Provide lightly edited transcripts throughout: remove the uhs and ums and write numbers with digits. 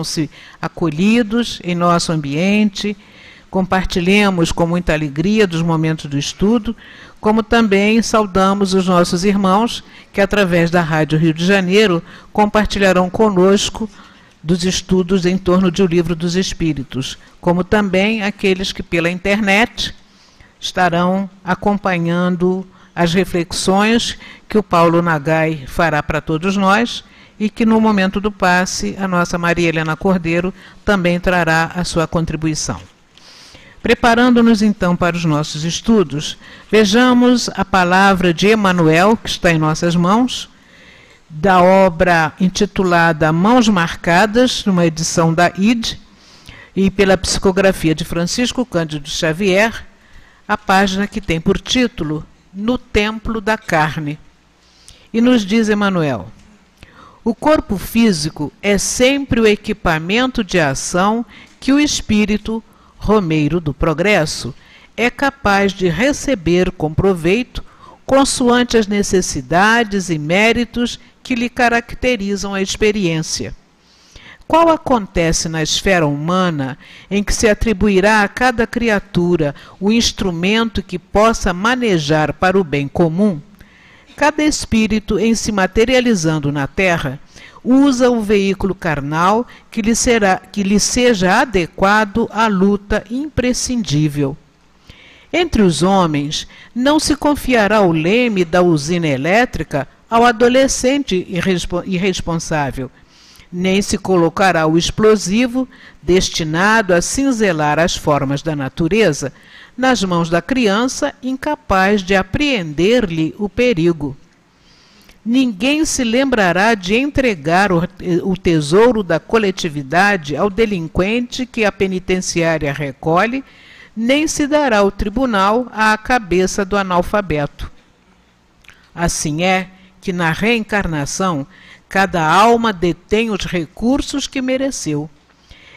Se acolhidos em nosso ambiente, compartilhemos com muita alegria dos momentos do estudo, como também saudamos os nossos irmãos que, através da Rádio Rio de Janeiro, compartilharão conosco dos estudos em torno do Livro dos Espíritos, como também aqueles que pela internet estarão acompanhando as reflexões que o Paulo Nagai fará para todos nós, e que no momento do passe a nossa Maria Helena Cordeiro também trará a sua contribuição. Preparando-nos então para os nossos estudos, vejamos a palavra de Emmanuel, que está em nossas mãos, da obra intitulada Mãos Marcadas, numa edição da ID, e pela psicografia de Francisco Cândido Xavier, a página que tem por título No Templo da Carne. E nos diz Emmanuel: o corpo físico é sempre o equipamento de ação que o espírito, romeiro do progresso, é capaz de receber com proveito, consoante as necessidades e méritos que lhe caracterizam a experiência. Qual acontece na esfera humana em que se atribuirá a cada criatura o instrumento que possa manejar para o bem comum? Cada espírito, em se materializando na Terra, usa o veículo carnal que lhe seja adequado à luta imprescindível. Entre os homens, não se confiará o leme da usina elétrica ao adolescente irresponsável, nem se colocará o explosivo, destinado a cinzelar as formas da natureza, nas mãos da criança incapaz de apreender-lhe o perigo. Ninguém se lembrará de entregar o tesouro da coletividade ao delinquente que a penitenciária recolhe, nem se dará o tribunal à cabeça do analfabeto. Assim é que na reencarnação cada alma detém os recursos que mereceu.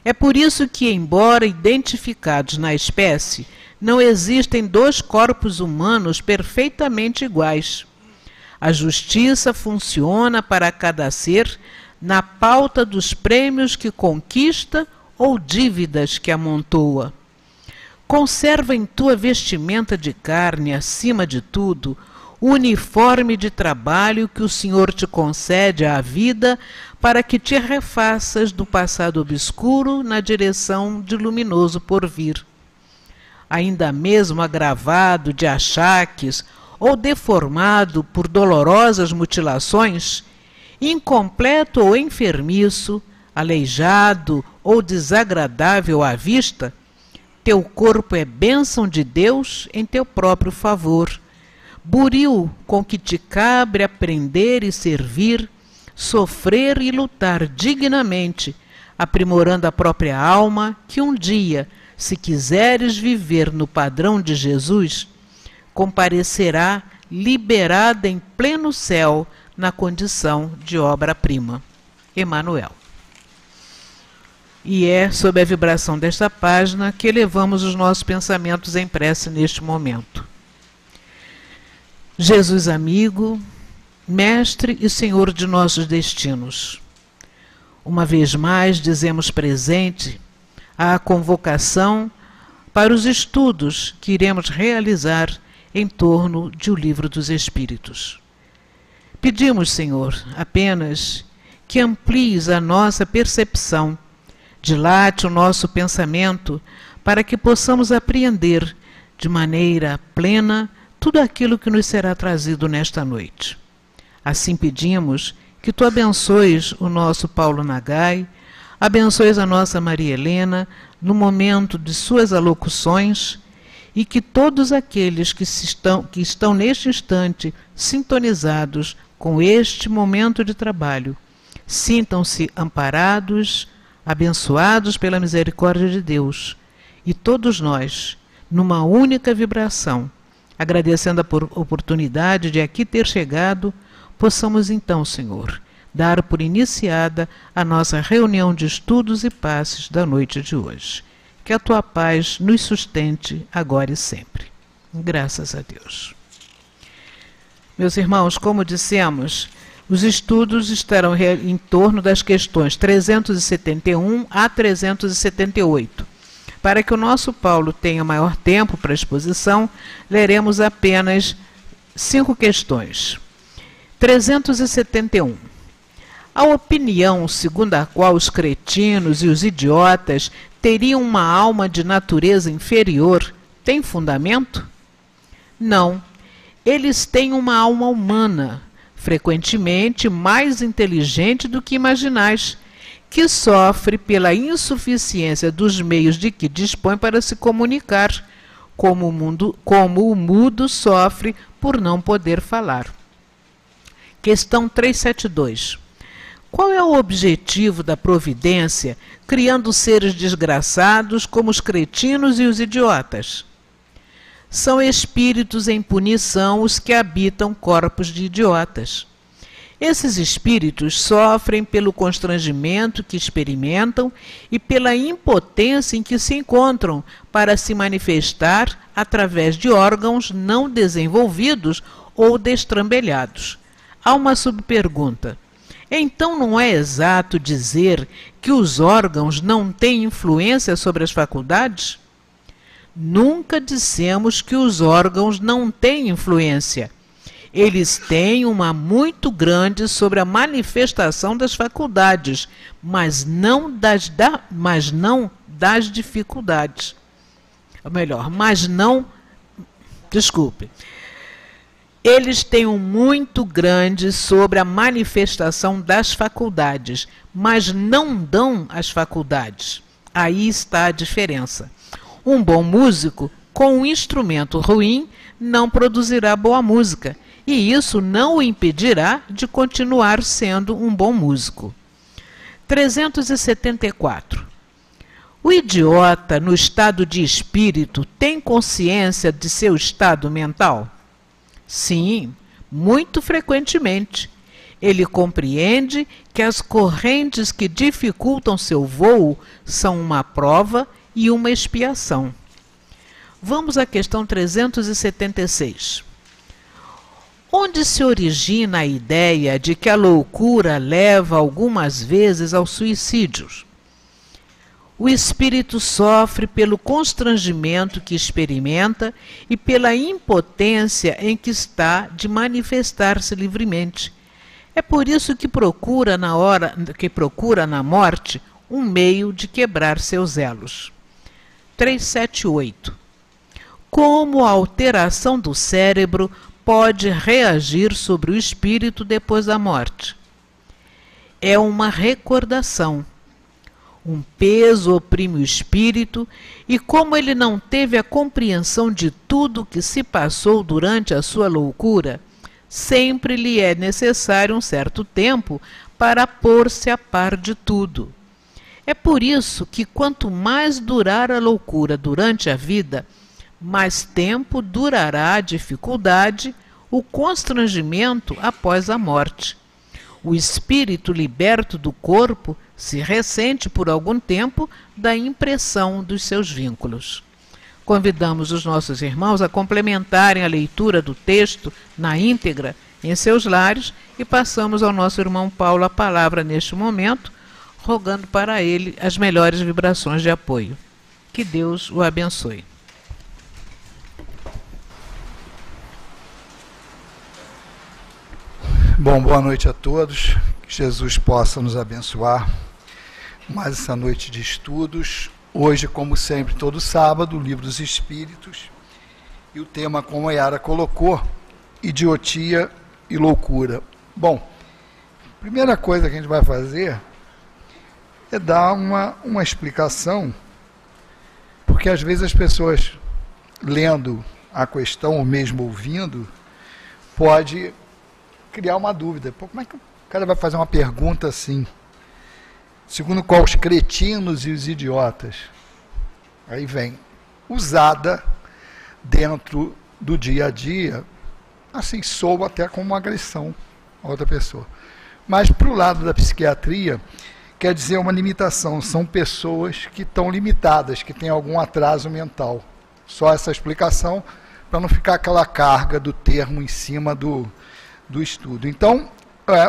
É por isso que, embora identificados na espécie, não existem dois corpos humanos perfeitamente iguais. A justiça funciona para cada ser na pauta dos prêmios que conquista ou dívidas que amontoa. Conserva em tua vestimenta de carne, acima de tudo, o uniforme de trabalho que o Senhor te concede à vida para que te refaças do passado obscuro na direção de luminoso porvir. Ainda mesmo agravado de achaques ou deformado por dolorosas mutilações, incompleto ou enfermiço, aleijado ou desagradável à vista, teu corpo é bênção de Deus em teu próprio favor, buril com que te cabe aprender e servir, sofrer e lutar dignamente, aprimorando a própria alma, que um dia, se quiseres viver no padrão de Jesus, comparecerá liberada em pleno céu na condição de obra-prima. Emmanuel. E é sob a vibração desta página que elevamos os nossos pensamentos em prece neste momento. Jesus amigo, Mestre e Senhor de nossos destinos, uma vez mais dizemos presente à convocação para os estudos que iremos realizar em torno de O Livro dos Espíritos. Pedimos, Senhor, apenas que amplies a nossa percepção, dilate o nosso pensamento, para que possamos apreender de maneira plena tudo aquilo que nos será trazido nesta noite. Assim pedimos que tu abençoes o nosso Paulo Nagai, abençoes a nossa Maria Helena no momento de suas alocuções, e que todos aqueles que estão neste instante sintonizados com este momento de trabalho sintam-se amparados, abençoados pela misericórdia de Deus, e todos nós, numa única vibração, agradecendo a oportunidade de aqui ter chegado, possamos então, Senhor, dar por iniciada a nossa reunião de estudos e passes da noite de hoje. Que a tua paz nos sustente agora e sempre. Graças a Deus. Meus irmãos, como dissemos, Os estudos estarão em torno das questões 371 a 378. Para que o nosso Paulo tenha maior tempo para a exposição, leremos apenas 5 questões. 371. A opinião segundo a qual os cretinos e os idiotas teriam uma alma de natureza inferior tem fundamento? Não. Eles têm uma alma humana, frequentemente mais inteligente do que imaginais, que sofre pela insuficiência dos meios de que dispõe para se comunicar, como o mudo sofre por não poder falar. Questão 372. Qual é o objetivo da providência, criando seres desgraçados como os cretinos e os idiotas? São espíritos em punição os que habitam corpos de idiotas. Esses espíritos sofrem pelo constrangimento que experimentam e pela impotência em que se encontram para se manifestar através de órgãos não desenvolvidos ou destrambelhados. Há uma subpergunta. Então não é exato dizer que os órgãos não têm influência sobre as faculdades? Nunca dissemos que os órgãos não têm influência. Eles têm uma muito grande sobre a manifestação das faculdades, mas não das dificuldades. Ou melhor, eles têm um muito grande sobre a manifestação das faculdades, mas não dão as faculdades. Aí está a diferença. Um bom músico, com um instrumento ruim, não produzirá boa música, e isso não o impedirá de continuar sendo um bom músico. 374. O idiota, no estado de espírito, tem consciência de seu estado mental? Sim, muito frequentemente. Ele compreende que as correntes que dificultam seu voo são uma prova e uma expiação. Vamos à questão 376. Onde se origina a ideia de que a loucura leva algumas vezes ao suicídio? O espírito sofre pelo constrangimento que experimenta e pela impotência em que está de manifestar-se livremente. É por isso que procura na morte um meio de quebrar seus elos. 378. Como a alteração do cérebro pode reagir sobre o espírito depois da morte? É uma recordação. Um peso oprime o espírito e, como ele não teve a compreensão de tudo o que se passou durante a sua loucura, sempre lhe é necessário um certo tempo para pôr-se a par de tudo. É por isso que, quanto mais durar a loucura durante a vida, mais tempo durará a dificuldade, o constrangimento após a morte. O espírito liberto do corpo se ressente por algum tempo da impressão dos seus vínculos. Convidamos os nossos irmãos a complementarem a leitura do texto na íntegra em seus lares e passamos ao nosso irmão Paulo a palavra neste momento, rogando para ele as melhores vibrações de apoio. Que Deus o abençoe. Bom, boa noite a todos. Que Jesus possa nos abençoar mais essa noite de estudos. Hoje, como sempre, todo sábado, o Livro dos Espíritos. E o tema, como a Yara colocou, idiotia e loucura. Bom, a primeira coisa que a gente vai fazer é dar uma explicação, porque às vezes as pessoas, lendo a questão ou mesmo ouvindo, pode criar uma dúvida. Pô, como é que o cara vai fazer uma pergunta assim? Segundo qual os cretinos e os idiotas? Aí vem, usada dentro do dia a dia, assim, soa até como uma agressão a outra pessoa. Mas para o lado da psiquiatria, quer dizer uma limitação. São pessoas que estão limitadas, que têm algum atraso mental. Só essa explicação, para não ficar aquela carga do termo em cima do estudo. Então,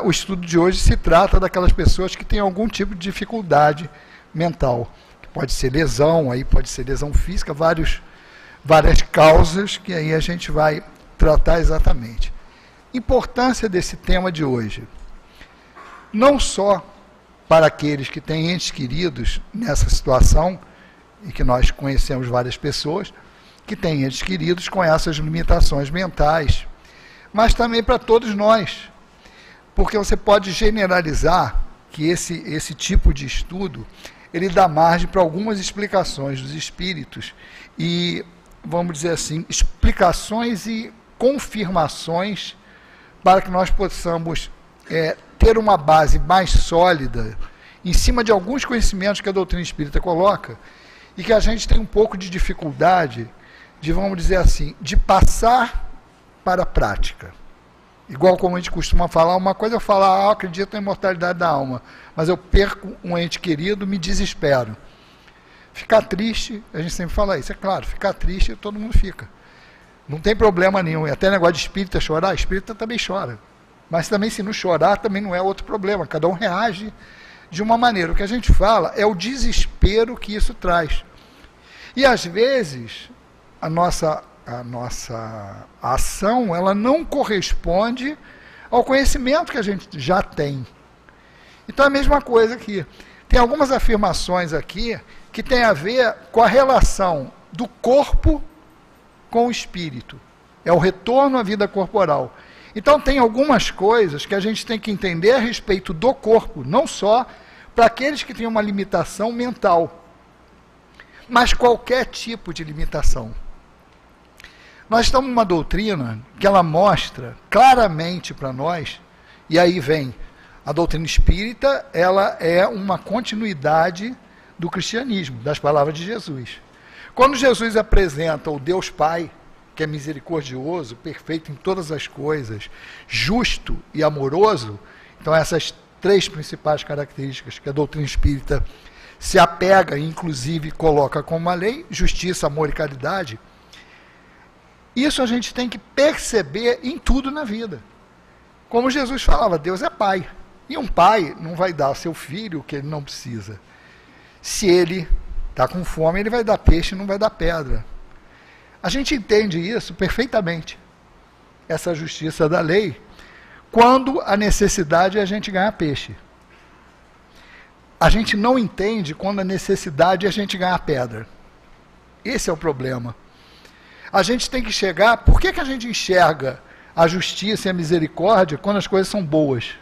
o estudo de hoje se trata daquelas pessoas que têm algum tipo de dificuldade mental. Pode ser lesão, aí pode ser lesão física, várias causas que aí a gente vai tratar exatamente. Importância desse tema de hoje. Não só para aqueles que têm entes queridos nessa situação, e que nós conhecemos várias pessoas, que têm entes queridos com essas limitações mentais, mas também para todos nós, porque você pode generalizar que esse tipo de estudo, ele dá margem para algumas explicações dos espíritos, e, vamos dizer assim, explicações e confirmações para que nós possamos ter uma base mais sólida em cima de alguns conhecimentos que a doutrina espírita coloca, e que a gente tem um pouco de dificuldade de, vamos dizer assim, de passar para a prática. Igual como a gente costuma falar, uma coisa é eu falar, acredito na imortalidade da alma, mas eu perco um ente querido, me desespero. Ficar triste, a gente sempre fala isso, é claro, ficar triste todo mundo fica. Não tem problema nenhum, e até negócio de espírita chorar, espírita também chora. Mas também se não chorar, também não é outro problema, cada um reage de uma maneira. O que a gente fala é o desespero que isso traz. E às vezes, a nossa ação, ela não corresponde ao conhecimento que a gente já tem. Então é a mesma coisa aqui. Tem algumas afirmações aqui que tem a ver com a relação do corpo com o espírito. É o retorno à vida corporal. Então tem algumas coisas que a gente tem que entender a respeito do corpo, não só para aqueles que têm uma limitação mental, mas qualquer tipo de limitação. Nós estamos numa doutrina que ela mostra claramente para nós, e aí vem a doutrina espírita, ela é uma continuidade do cristianismo, das palavras de Jesus. Quando Jesus apresenta o Deus Pai, que é misericordioso, perfeito em todas as coisas, justo e amoroso, então essas três principais características que a doutrina espírita se apega e inclusive coloca como uma lei, justiça, amor e caridade, isso a gente tem que perceber em tudo na vida. Como Jesus falava, Deus é pai. E um pai não vai dar ao seu filho o que ele não precisa. Se ele está com fome, ele vai dar peixe e não vai dar pedra. A gente entende isso perfeitamente, essa justiça da lei, quando a necessidade é a gente ganhar peixe. A gente não entende quando a necessidade é a gente ganhar pedra. Esse é o problema. A gente tem que chegar... Por que a gente enxerga a justiça e a misericórdia quando as coisas são boas?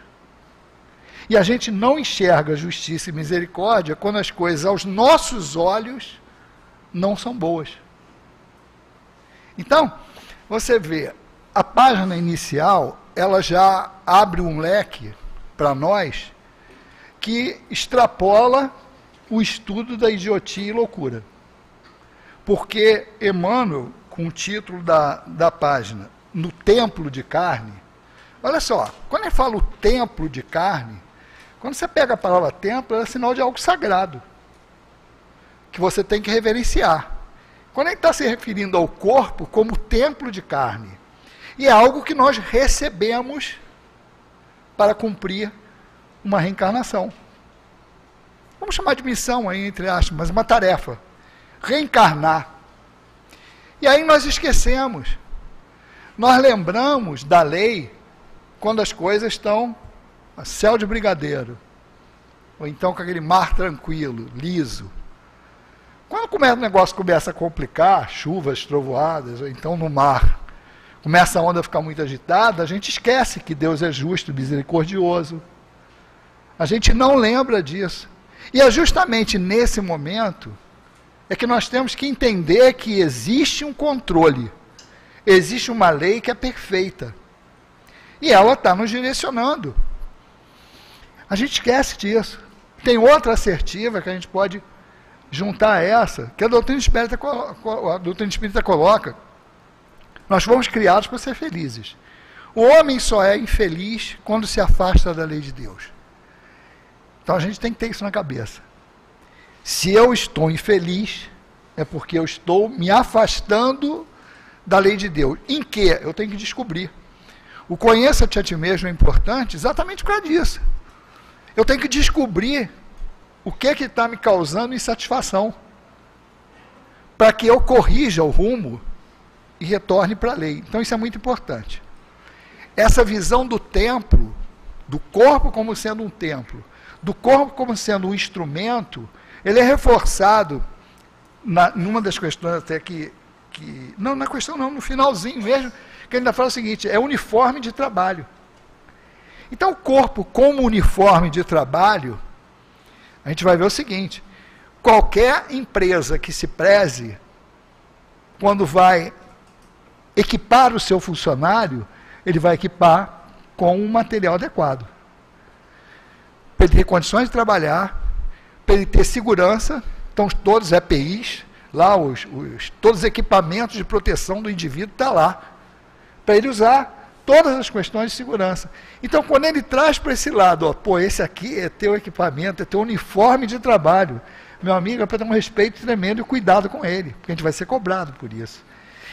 E a gente não enxerga a justiça e misericórdia quando as coisas, aos nossos olhos, não são boas. Então, você vê, a página inicial, ela já abre um leque para nós que extrapola o estudo da idiotia e loucura. Porque Emmanuel, com o título da página, No Templo de Carne, olha só, quando ele fala o templo de carne, quando você pega a palavra templo, é sinal de algo sagrado, que você tem que reverenciar. Quando ele está se referindo ao corpo como templo de carne, e é algo que nós recebemos para cumprir uma reencarnação. Vamos chamar de missão aí, entre aspas, mas uma tarefa. Reencarnar. E aí nós esquecemos. Nós lembramos da lei quando as coisas estão a céu de brigadeiro, ou então com aquele mar tranquilo, liso. Quando o negócio começa a complicar, chuvas, trovoadas, ou então no mar, começa a onda a ficar muito agitada, a gente esquece que Deus é justo, misericordioso. A gente não lembra disso. E é justamente nesse momento é que nós temos que entender que existe um controle, existe uma lei que é perfeita. E ela está nos direcionando. A gente esquece disso. Tem outra assertiva que a gente pode juntar a essa, que a doutrina espírita coloca. Nós fomos criados para ser felizes. O homem só é infeliz quando se afasta da lei de Deus. Então a gente tem que ter isso na cabeça. Se eu estou infeliz, é porque eu estou me afastando da lei de Deus. Em que? Eu tenho que descobrir. O conheça-te a ti mesmo é importante exatamente por causa disso. Eu tenho que descobrir o que está me causando insatisfação, para que eu corrija o rumo e retorne para a lei. Então isso é muito importante. Essa visão do templo, do corpo como sendo um templo, do corpo como sendo um instrumento, ele é reforçado numa das questões até não na questão não, no finalzinho mesmo, que ele ainda fala o seguinte, é uniforme de trabalho. Então o corpo como uniforme de trabalho, a gente vai ver o seguinte, qualquer empresa que se preze, quando vai equipar o seu funcionário, ele vai equipar com um material adequado. Para ele ter condições de trabalhar, para ele ter segurança, então todos os EPIs, lá todos os equipamentos de proteção do indivíduo estão lá, para ele usar todas as questões de segurança. Então, quando ele traz para esse lado, ó, pô, esse aqui é teu equipamento, é teu uniforme de trabalho, meu amigo, é para ter um respeito tremendo e cuidado com ele, porque a gente vai ser cobrado por isso.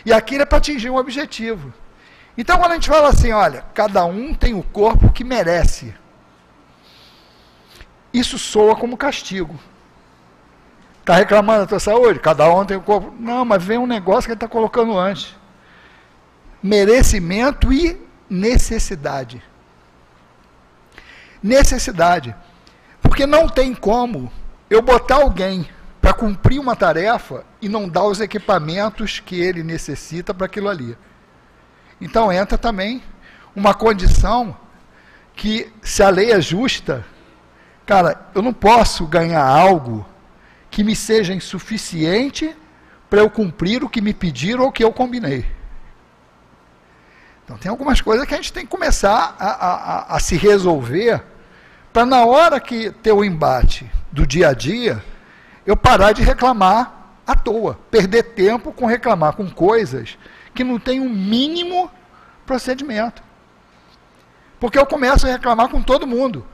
E aquilo é para atingir um objetivo. Então, quando a gente fala assim, olha, cada um tem o corpo que merece, isso soa como castigo. Está reclamando da tua saúde? Cada um tem o corpo. Não, mas vem um negócio que ele está colocando antes. Merecimento e necessidade. Necessidade. Porque não tem como eu botar alguém para cumprir uma tarefa e não dar os equipamentos que ele necessita para aquilo ali. Então entra também uma condição que, se a lei é justa, cara, eu não posso ganhar algo que me seja insuficiente para eu cumprir o que me pediram ou o que eu combinei. Então tem algumas coisas que a gente tem que começar a se resolver para, na hora que ter o embate do dia a dia, eu parar de reclamar à toa, perder tempo com reclamar com coisas que não tem um mínimo procedimento. Porque eu começo a reclamar com todo mundo.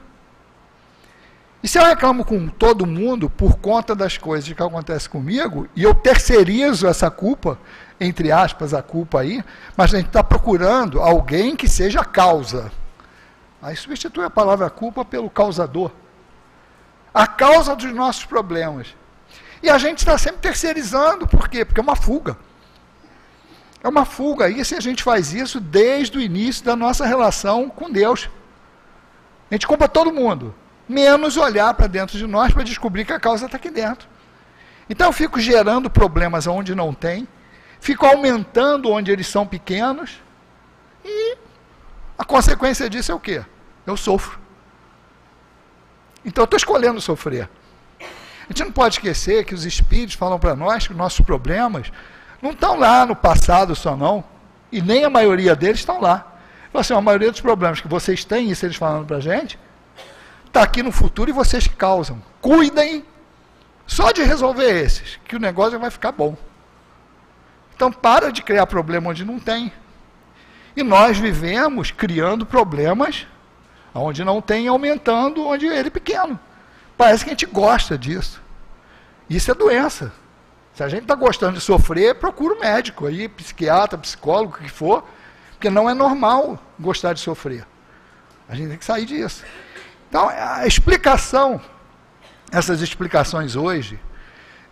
E se eu reclamo com todo mundo por conta das coisas que acontecem comigo, e eu terceirizo essa culpa, entre aspas, a culpa aí, mas a gente está procurando alguém que seja a causa. Aí substitui a palavra culpa pelo causador. A causa dos nossos problemas. E a gente está sempre terceirizando, por quê? Porque é uma fuga. É uma fuga. E se a gente faz isso desde o início da nossa relação com Deus. A gente culpa todo mundo, menos olhar para dentro de nós para descobrir que a causa está aqui dentro. Então eu fico gerando problemas onde não tem, fico aumentando onde eles são pequenos, e a consequência disso é o quê? Eu sofro. Então eu estou escolhendo sofrer. A gente não pode esquecer que os espíritos falam para nós que os nossos problemas não estão lá no passado só não, e nem a maioria deles estão lá. Então, assim, a maioria dos problemas que vocês têm, isso eles falando para a gente, está aqui no futuro e vocês que causam. Cuidem só de resolver esses, que o negócio vai ficar bom. Então para de criar problema onde não tem. E nós vivemos criando problemas onde não tem, aumentando onde ele é pequeno. Parece que a gente gosta disso. Isso é doença. Se a gente está gostando de sofrer, procura um médico aí, psiquiatra, psicólogo, o que for, porque não é normal gostar de sofrer. A gente tem que sair disso. Então, a explicação, essas explicações hoje,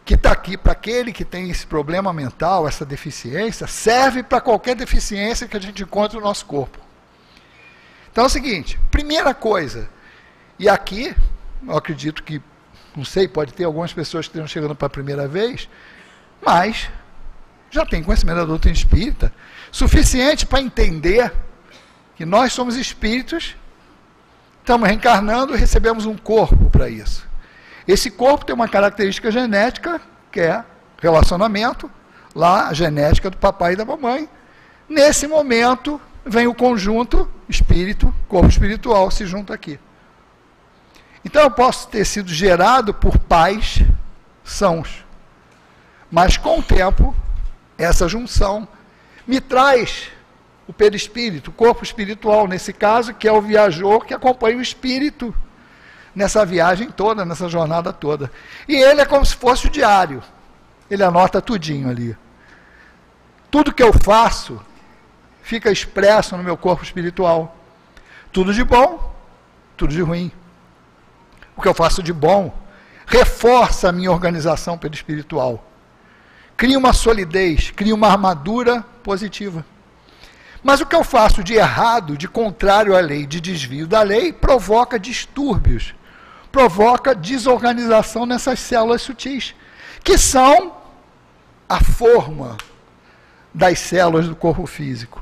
que está aqui para aquele que tem esse problema mental, essa deficiência, serve para qualquer deficiência que a gente encontre no nosso corpo. Então é o seguinte, primeira coisa, e aqui, eu acredito que, não sei, pode ter algumas pessoas que estejam chegando para a primeira vez, mas já tem conhecimento da doutrina espírita, suficiente para entender que nós somos espíritos, estamos reencarnando e recebemos um corpo para isso. Esse corpo tem uma característica genética, que é relacionamento, lá a genética do papai e da mamãe. Nesse momento, vem o conjunto espírito, corpo espiritual, se junta aqui. Então eu posso ter sido gerado por pais sãos, mas com o tempo, essa junção me traz o perispírito, o corpo espiritual, nesse caso, que é o viajor que acompanha o espírito nessa viagem toda, nessa jornada toda. E ele é como se fosse o diário. Ele anota tudinho ali. Tudo que eu faço, fica expresso no meu corpo espiritual. Tudo de bom, tudo de ruim. O que eu faço de bom reforça a minha organização perispiritual. Cria uma solidez, cria uma armadura positiva. Mas o que eu faço de errado, de contrário à lei, de desvio da lei, provoca distúrbios, provoca desorganização nessas células sutis, que são a forma das células do corpo físico.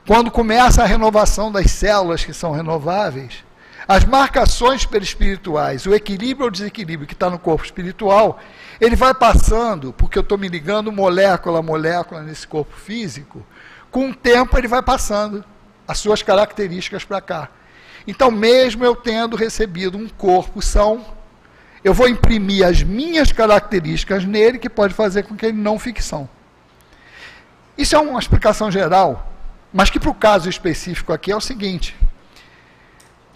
Quando começa a renovação das células que são renováveis, as marcações perispirituais, o equilíbrio ou desequilíbrio que está no corpo espiritual, ele vai passando, porque eu estou me ligando molécula a molécula nesse corpo físico, com o tempo ele vai passando as suas características para cá. Então, mesmo eu tendo recebido um corpo são, eu vou imprimir as minhas características nele, que pode fazer com que ele não fique são. Isso é uma explicação geral, mas que para o caso específico aqui é o seguinte: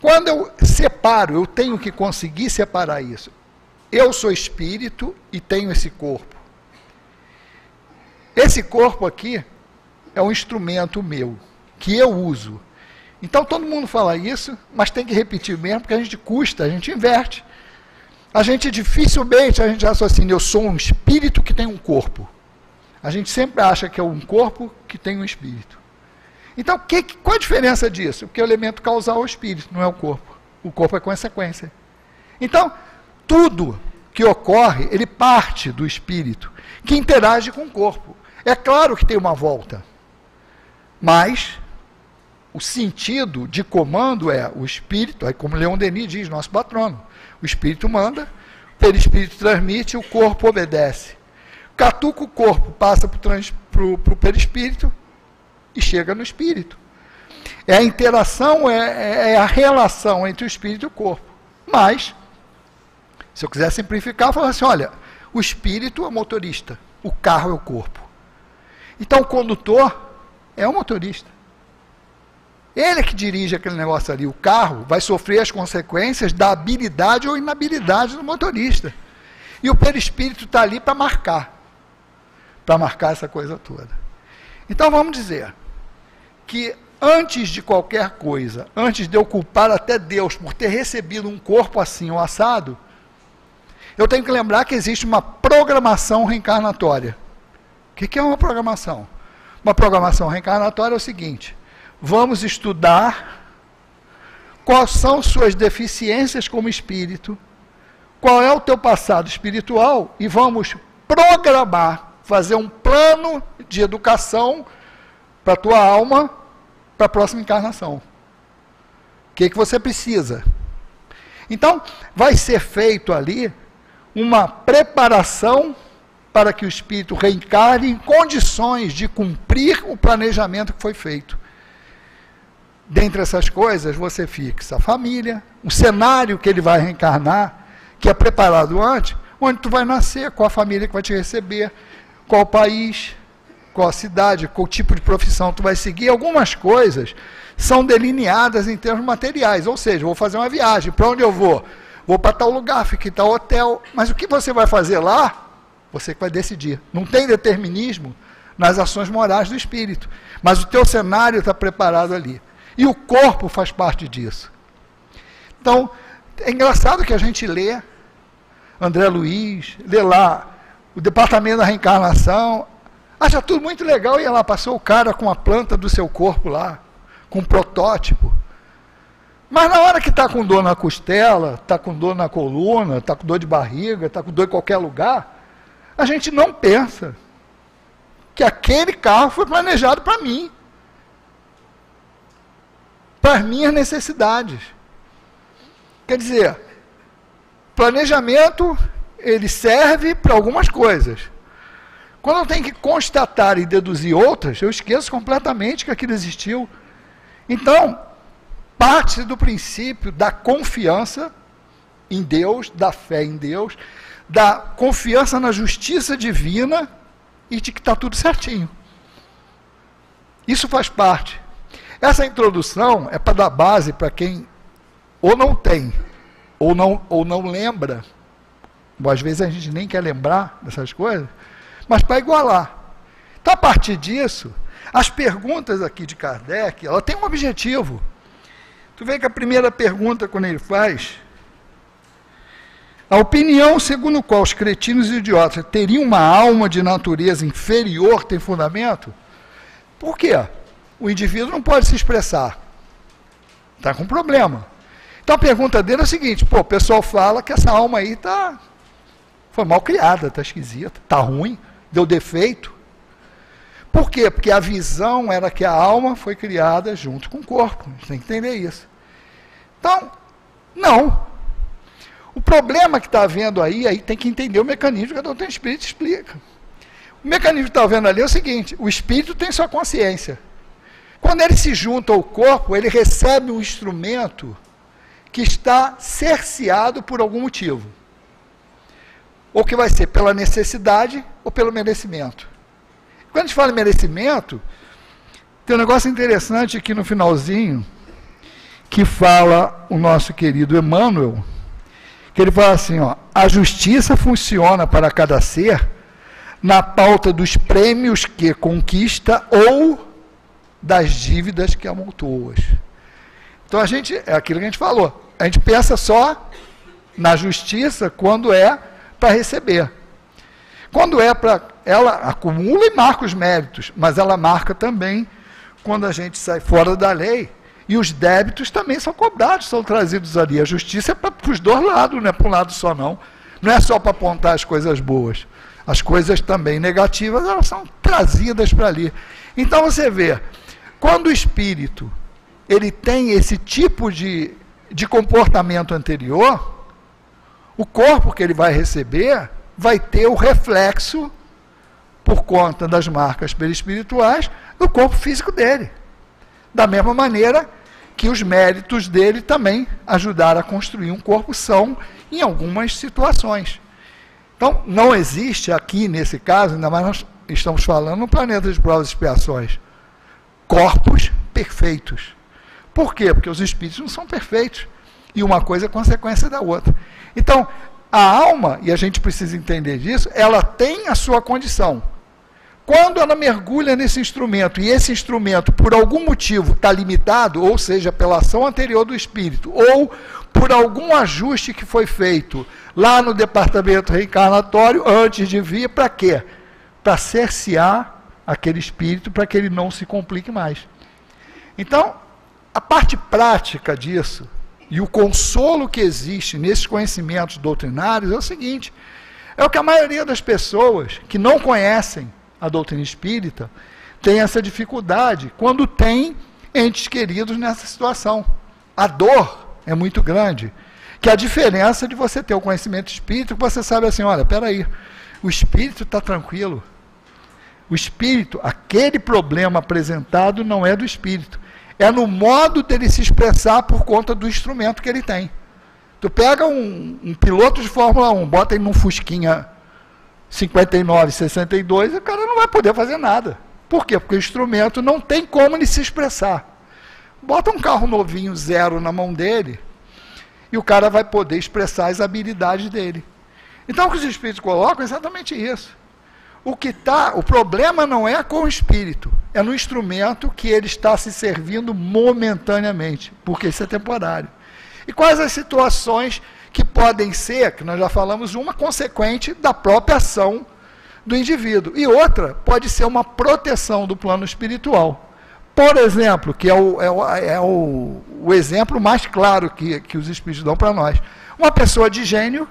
quando eu separo, eu tenho que conseguir separar isso. Eu sou espírito e tenho esse corpo. Esse corpo aqui é um instrumento meu, que eu uso. Então todo mundo fala isso, mas tem que repetir mesmo, porque a gente inverte. A gente dificilmente raciocina, eu sou um espírito que tem um corpo. A gente sempre acha que é um corpo que tem um espírito. Então, qual a diferença disso? Porque o elemento causal é o espírito, não é o corpo. O corpo é consequência. Então, tudo que ocorre, ele parte do espírito, que interage com o corpo. É claro que tem uma volta, mas o sentido de comando é o espírito, aí como Leon Denis diz, nosso patrono, o espírito manda, o perispírito transmite, o corpo obedece. Catuca o corpo, passa para o perispírito e chega no espírito. É a interação, é a relação entre o espírito e o corpo. Mas, se eu quiser simplificar, eu falo assim, olha, o espírito é o motorista, o carro é o corpo. Então, o condutor é o motorista. Ele é que dirige aquele negócio ali. O carro vai sofrer as consequências da habilidade ou inabilidade do motorista. E o perispírito está ali para marcar essa coisa toda. Então, vamos dizer que antes de qualquer coisa, antes de eu culpar até Deus por ter recebido um corpo assim ou assado, eu tenho que lembrar que existe uma programação reencarnatória. O que é uma programação? Uma programação reencarnatória é o seguinte: vamos estudar quais são suas deficiências como espírito, qual é o teu passado espiritual, e vamos programar, fazer um plano de educação para a tua alma, para a próxima encarnação. O que você precisa? Então, vai ser feito ali uma preparação para que o espírito reencarne em condições de cumprir o planejamento que foi feito. Dentre essas coisas, você fixa a família, o cenário que ele vai reencarnar, que é preparado antes, onde tu vai nascer, qual a família que vai te receber, qual o país, qual a cidade, qual tipo de profissão tu vai seguir. Algumas coisas são delineadas em termos materiais, ou seja, eu vou fazer uma viagem, para onde eu vou? Vou para tal lugar, fica em tal hotel, mas o que você vai fazer lá, você que vai decidir. Não tem determinismo nas ações morais do espírito, mas o teu cenário está preparado ali. E o corpo faz parte disso. Então, é engraçado que a gente lê André Luiz, lê lá o Departamento da Reencarnação, acha tudo muito legal, e lá passou o cara com a planta do seu corpo lá, com um protótipo. Mas na hora que está com dor na costela, está com dor na coluna, está com dor de barriga, está com dor em qualquer lugar, a gente não pensa que aquele carro foi planejado para mim, para as minhas necessidades. Quer dizer, planejamento, ele serve para algumas coisas. Quando eu tenho que constatar e deduzir outras, eu esqueço completamente que aquilo existiu. Então, parte do princípio da confiança em Deus, da fé em Deus, da confiança na justiça divina e de que está tudo certinho. Isso faz parte. Essa introdução é para dar base para quem ou não tem, ou não lembra, ou às vezes a gente nem quer lembrar dessas coisas, mas para igualar. Então, a partir disso, As perguntas aqui de Kardec, ela tem um objetivo. Tu vê que a primeira pergunta, quando ele faz, a opinião segundo a qual os cretinos e idiotas teriam uma alma de natureza inferior tem fundamento? Por quê? O indivíduo não pode se expressar. Está com problema. Então a pergunta dele é a seguinte, pô, o pessoal fala que essa alma aí foi mal criada, está esquisita, está ruim, deu defeito. Por quê? Porque a visão era que a alma foi criada junto com o corpo. A gente tem que entender isso. Então, não. O problema que está havendo aí tem que entender o mecanismo que a doutrina espírita explica. O mecanismo que está havendo ali é o seguinte, o espírito tem sua consciência. Quando ele se junta ao corpo, ele recebe um instrumento que está cerceado por algum motivo. Ou que vai ser pela necessidade ou pelo merecimento. Quando a gente fala em merecimento, tem um negócio interessante aqui no finalzinho, que fala o nosso querido Emmanuel, que ele fala assim, ó, a justiça funciona para cada ser na pauta dos prêmios que conquista ou das dívidas que amontoas. Então é aquilo que a gente falou, a gente pensa só na justiça quando é para receber. Quando é para... ela acumula e marca os méritos, mas ela marca também quando a gente sai fora da lei. E os débitos também são cobrados, são trazidos ali. A justiça é para os dois lados, não é para um lado só não. Não é só para apontar as coisas boas. As coisas também negativas, elas são trazidas para ali. Então você vê, quando o espírito ele tem esse tipo de comportamento anterior, o corpo que ele vai receber vai ter o reflexo, por conta das marcas perispirituais, no corpo físico dele. Da mesma maneira que os méritos dele também ajudaram a construir um corpo são em algumas situações. Então, não existe aqui, nesse caso, ainda mais nós estamos falando no planeta de provas e expiações, corpos perfeitos. Por quê? Porque os espíritos não são perfeitos. E uma coisa é consequência da outra. Então, a alma, e a gente precisa entender disso, ela tem a sua condição. Quando ela mergulha nesse instrumento, e esse instrumento, por algum motivo, está limitado, ou seja, pela ação anterior do espírito, ou por algum ajuste que foi feito lá no departamento reencarnatório, antes de vir, para quê? Para cercear aquele espírito, para que ele não se complique mais. Então, a parte prática disso, e o consolo que existe nesses conhecimentos doutrinários é o seguinte, é o que a maioria das pessoas que não conhecem a doutrina espírita tem essa dificuldade quando tem entes queridos nessa situação. A dor é muito grande, que a diferença de você ter o conhecimento espírita, que você sabe assim, olha, peraí, o espírito está tranquilo. O espírito, aquele problema apresentado não é do espírito. É no modo dele se expressar por conta do instrumento que ele tem. Tu pega um piloto de Fórmula 1, bota ele num Fusquinha 59, 62, e o cara não vai poder fazer nada. Por quê? Porque o instrumento não tem como ele se expressar. Bota um carro novinho, zero, na mão dele, e o cara vai poder expressar as habilidades dele. Então, o que os espíritos colocam é exatamente isso. O problema não é com o espírito, é no instrumento que ele está se servindo momentaneamente, porque isso é temporário. E quais as situações que podem ser, que nós já falamos, uma consequente da própria ação do indivíduo, e outra pode ser uma proteção do plano espiritual. Por exemplo, que é o exemplo mais claro que os espíritos dão para nós. Uma pessoa de gênio,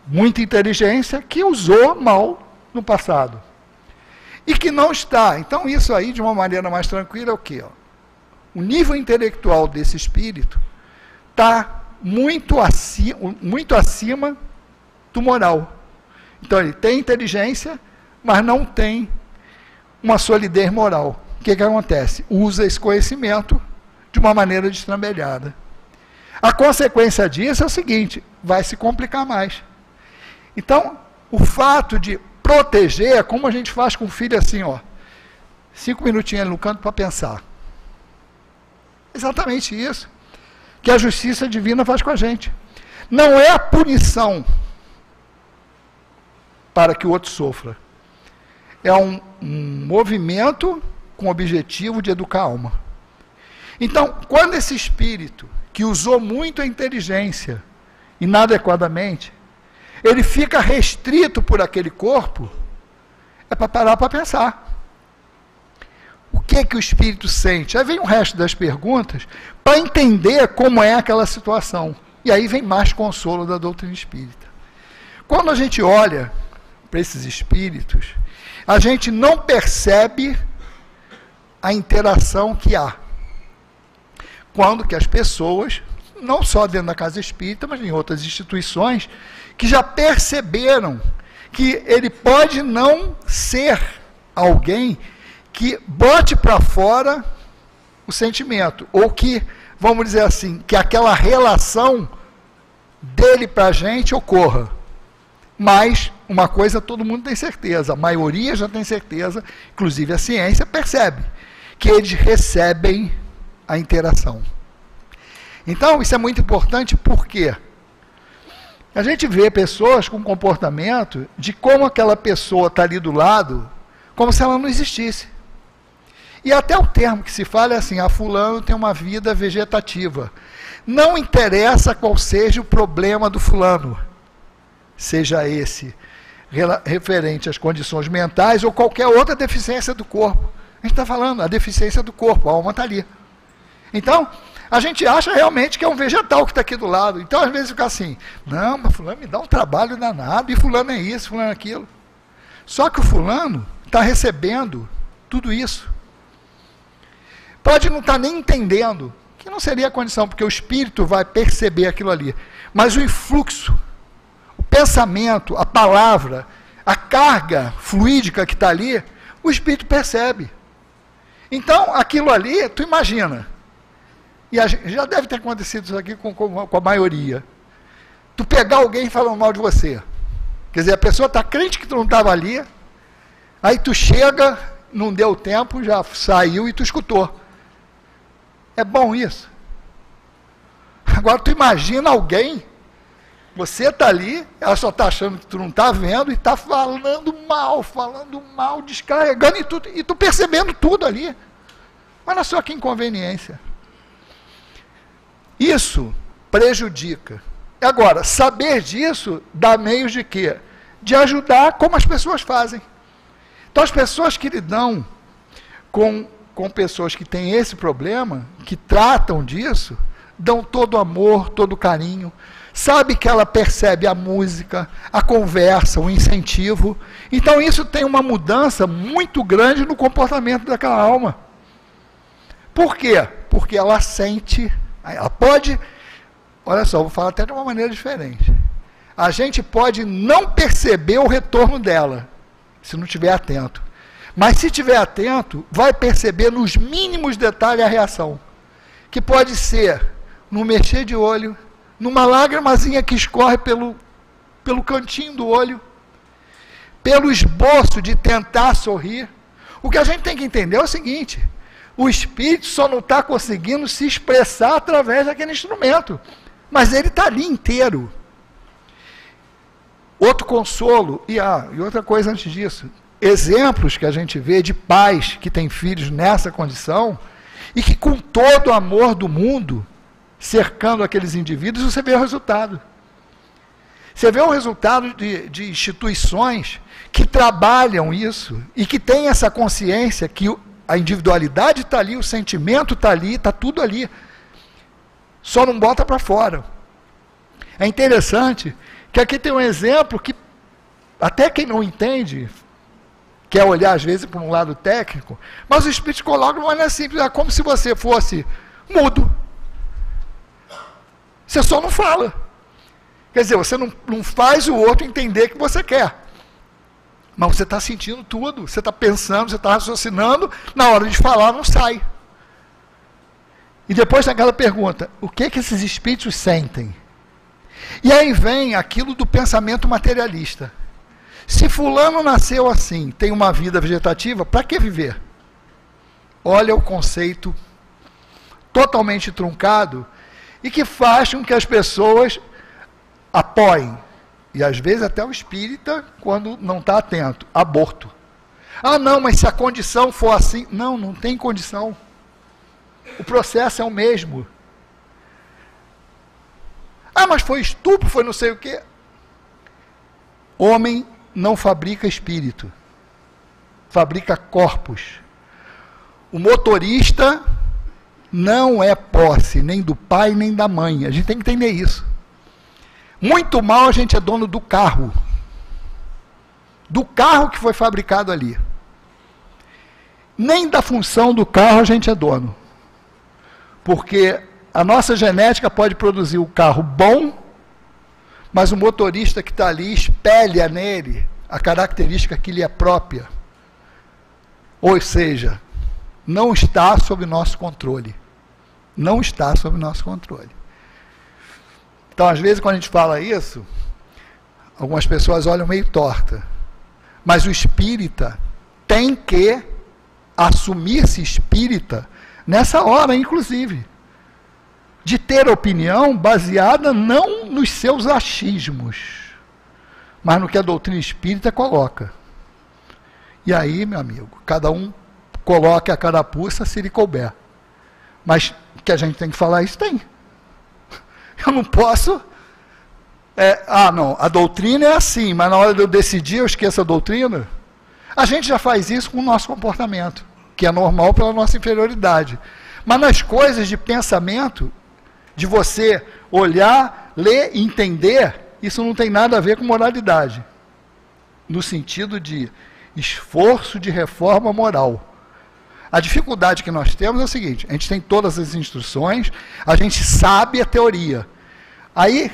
muita inteligência, que usou mal no passado. E que não está. Então, isso aí, de uma maneira mais tranquila, é o quê? O nível intelectual desse espírito está muito acima do moral. Então, ele tem inteligência, mas não tem uma solidez moral. O que acontece? Usa esse conhecimento de uma maneira destrambelhada. A consequência disso é o seguinte, vai se complicar mais. Então, o fato de proteger é como a gente faz com o filho assim, ó, 5 minutinhos ali no canto para pensar. Exatamente isso que a justiça divina faz com a gente. Não é a punição para que o outro sofra. É movimento com o objetivo de educar a alma. Então, quando esse espírito, que usou muito a inteligência, inadequadamente, ele fica restrito por aquele corpo, é para parar para pensar. O que é que o espírito sente? Aí vem o resto das perguntas para entender como é aquela situação. E aí vem mais consolo da doutrina espírita. Quando a gente olha para esses espíritos, a gente não percebe a interação que há. Quando que as pessoas, não só dentro da casa espírita, mas em outras instituições, que já perceberam que ele pode não ser alguém que bote para fora o sentimento, ou que, vamos dizer assim, que aquela relação dele para a gente ocorra. Mas uma coisa todo mundo tem certeza, a maioria já tem certeza, inclusive a ciência percebe, que eles recebem a interação. Então, isso é muito importante, porque a gente vê pessoas com comportamento de como aquela pessoa está ali do lado, como se ela não existisse. E até o termo que se fala é assim, fulano tem uma vida vegetativa. Não interessa qual seja o problema do fulano, seja esse referente às condições mentais ou qualquer outra deficiência do corpo. A gente está falando, a deficiência do corpo, a alma está ali. Então, a gente acha realmente que é um vegetal que está aqui do lado. Então, às vezes fica assim, não, mas fulano me dá um trabalho danado, e fulano é isso, fulano é aquilo. Só que o fulano está recebendo tudo isso. Pode não estar nem entendendo, que não seria a condição, porque o espírito vai perceber aquilo ali. Mas o influxo, o pensamento, a palavra, a carga fluídica que está ali, o espírito percebe. Então, aquilo ali, tu imagina, e já deve ter acontecido isso aqui com a maioria, tu pegar alguém falando mal de você, quer dizer, a pessoa está crente que tu não estava ali, aí tu chega, não deu tempo, já saiu e tu escutou. É bom isso? Agora tu imagina alguém, você está ali, ela só está achando que tu não está vendo, e está falando mal, descarregando, e tu percebendo tudo ali. Olha só que inconveniência. Isso prejudica. Agora, saber disso dá meios de quê? De ajudar como as pessoas fazem. Então, as pessoas que lidam com pessoas que têm esse problema, que tratam disso, dão todo o amor, todo o carinho, sabe que ela percebe a música, a conversa, o incentivo. Então, isso tem uma mudança muito grande no comportamento daquela alma. Por quê? Porque ela sente, ela pode, olha só, vou falar até de uma maneira diferente. A gente pode não perceber o retorno dela, se não estiver atento. Mas se estiver atento, vai perceber nos mínimos detalhes a reação. Que pode ser no mexer de olho, numa lágrimazinha que escorre pelo cantinho do olho, pelo esboço de tentar sorrir. O que a gente tem que entender é o seguinte, o espírito só não está conseguindo se expressar através daquele instrumento, mas ele está ali inteiro. Outro consolo, e outra coisa antes disso, exemplos que a gente vê de pais que têm filhos nessa condição, e que com todo o amor do mundo, cercando aqueles indivíduos, você vê o resultado. Você vê o resultado de instituições que trabalham isso, e que têm essa consciência que a individualidade está ali, o sentimento está ali, está tudo ali. Só não bota para fora. É interessante que aqui tem um exemplo que até quem não entende quer olhar às vezes para um lado técnico, mas o espírito coloca de uma maneira simples, é como se você fosse mudo. Você só não fala. Quer dizer, você não faz o outro entender que você quer. Mas você está sentindo tudo, você está pensando, você está raciocinando, na hora de falar não sai. E depois tem aquela pergunta, o que esses espíritos sentem? E aí vem aquilo do pensamento materialista. Se fulano nasceu assim, tem uma vida vegetativa, para que viver? Olha o conceito totalmente truncado e que faz com que as pessoas apoiem, e às vezes até o espírita, quando não está atento, aborto. Ah, não, mas se a condição for assim... Não, não tem condição. O processo é o mesmo. Ah, mas foi estupro, foi não sei o quê. Homem não fabrica espírito. Fabrica corpos. O motorista não é posse nem do pai nem da mãe. A gente tem que entender isso. Muito mal a gente é dono do carro. Do carro que foi fabricado ali. Nem da função do carro a gente é dono. Porque a nossa genética pode produzir o carro bom, mas o motorista que está ali espelha nele a característica que lhe é própria. Ou seja, não está sob nosso controle. Não está sob nosso controle. Então, às vezes, quando a gente fala isso, algumas pessoas olham meio torta. Mas o espírita tem que assumir-se espírita nessa hora, inclusive. De ter opinião baseada não nos seus achismos, mas no que a doutrina espírita coloca. E aí, meu amigo, cada um coloque a carapuça se lhe couber. Mas que a gente tem que falar isso, tem. Eu não posso... não, a doutrina é assim, mas na hora de eu decidir eu esqueço a doutrina. A gente já faz isso com o nosso comportamento, que é normal pela nossa inferioridade. Mas nas coisas de pensamento, de você olhar, ler, entender, isso não tem nada a ver com moralidade. No sentido de esforço de reforma moral. A dificuldade que nós temos é o seguinte: a gente tem todas as instruções, a gente sabe a teoria. Aí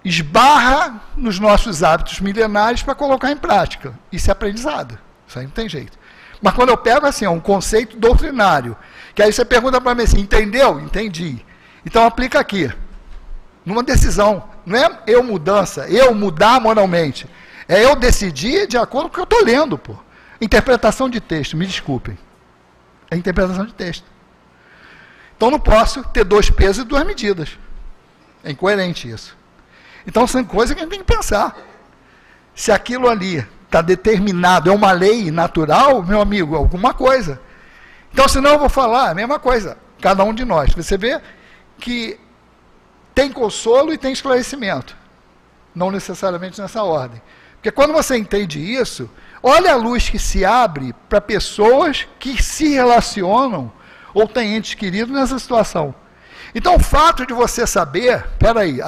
esbarra nos nossos hábitos milenares para colocar em prática. Isso é aprendizado. Isso aí não tem jeito. Mas quando eu pego assim, um conceito doutrinário, que aí você pergunta para mim assim, entendeu? Entendi. Então aplica aqui. Numa decisão. Não é eu mudar moralmente. É eu decidir de acordo com o que eu estou lendo, pô. Interpretação de texto, me desculpem. É interpretação de texto. Então não posso ter 2 pesos e 2 medidas. É incoerente isso. Então são coisas que a gente tem que pensar. Se aquilo ali está determinado, é uma lei natural, meu amigo, alguma coisa. Então, senão eu vou falar a mesma coisa, cada um de nós. Você vê que tem consolo e tem esclarecimento. Não necessariamente nessa ordem. Porque quando você entende isso, olha a luz que se abre para pessoas que se relacionam ou têm entes queridos nessa situação. Então, o fato de você saber, peraí,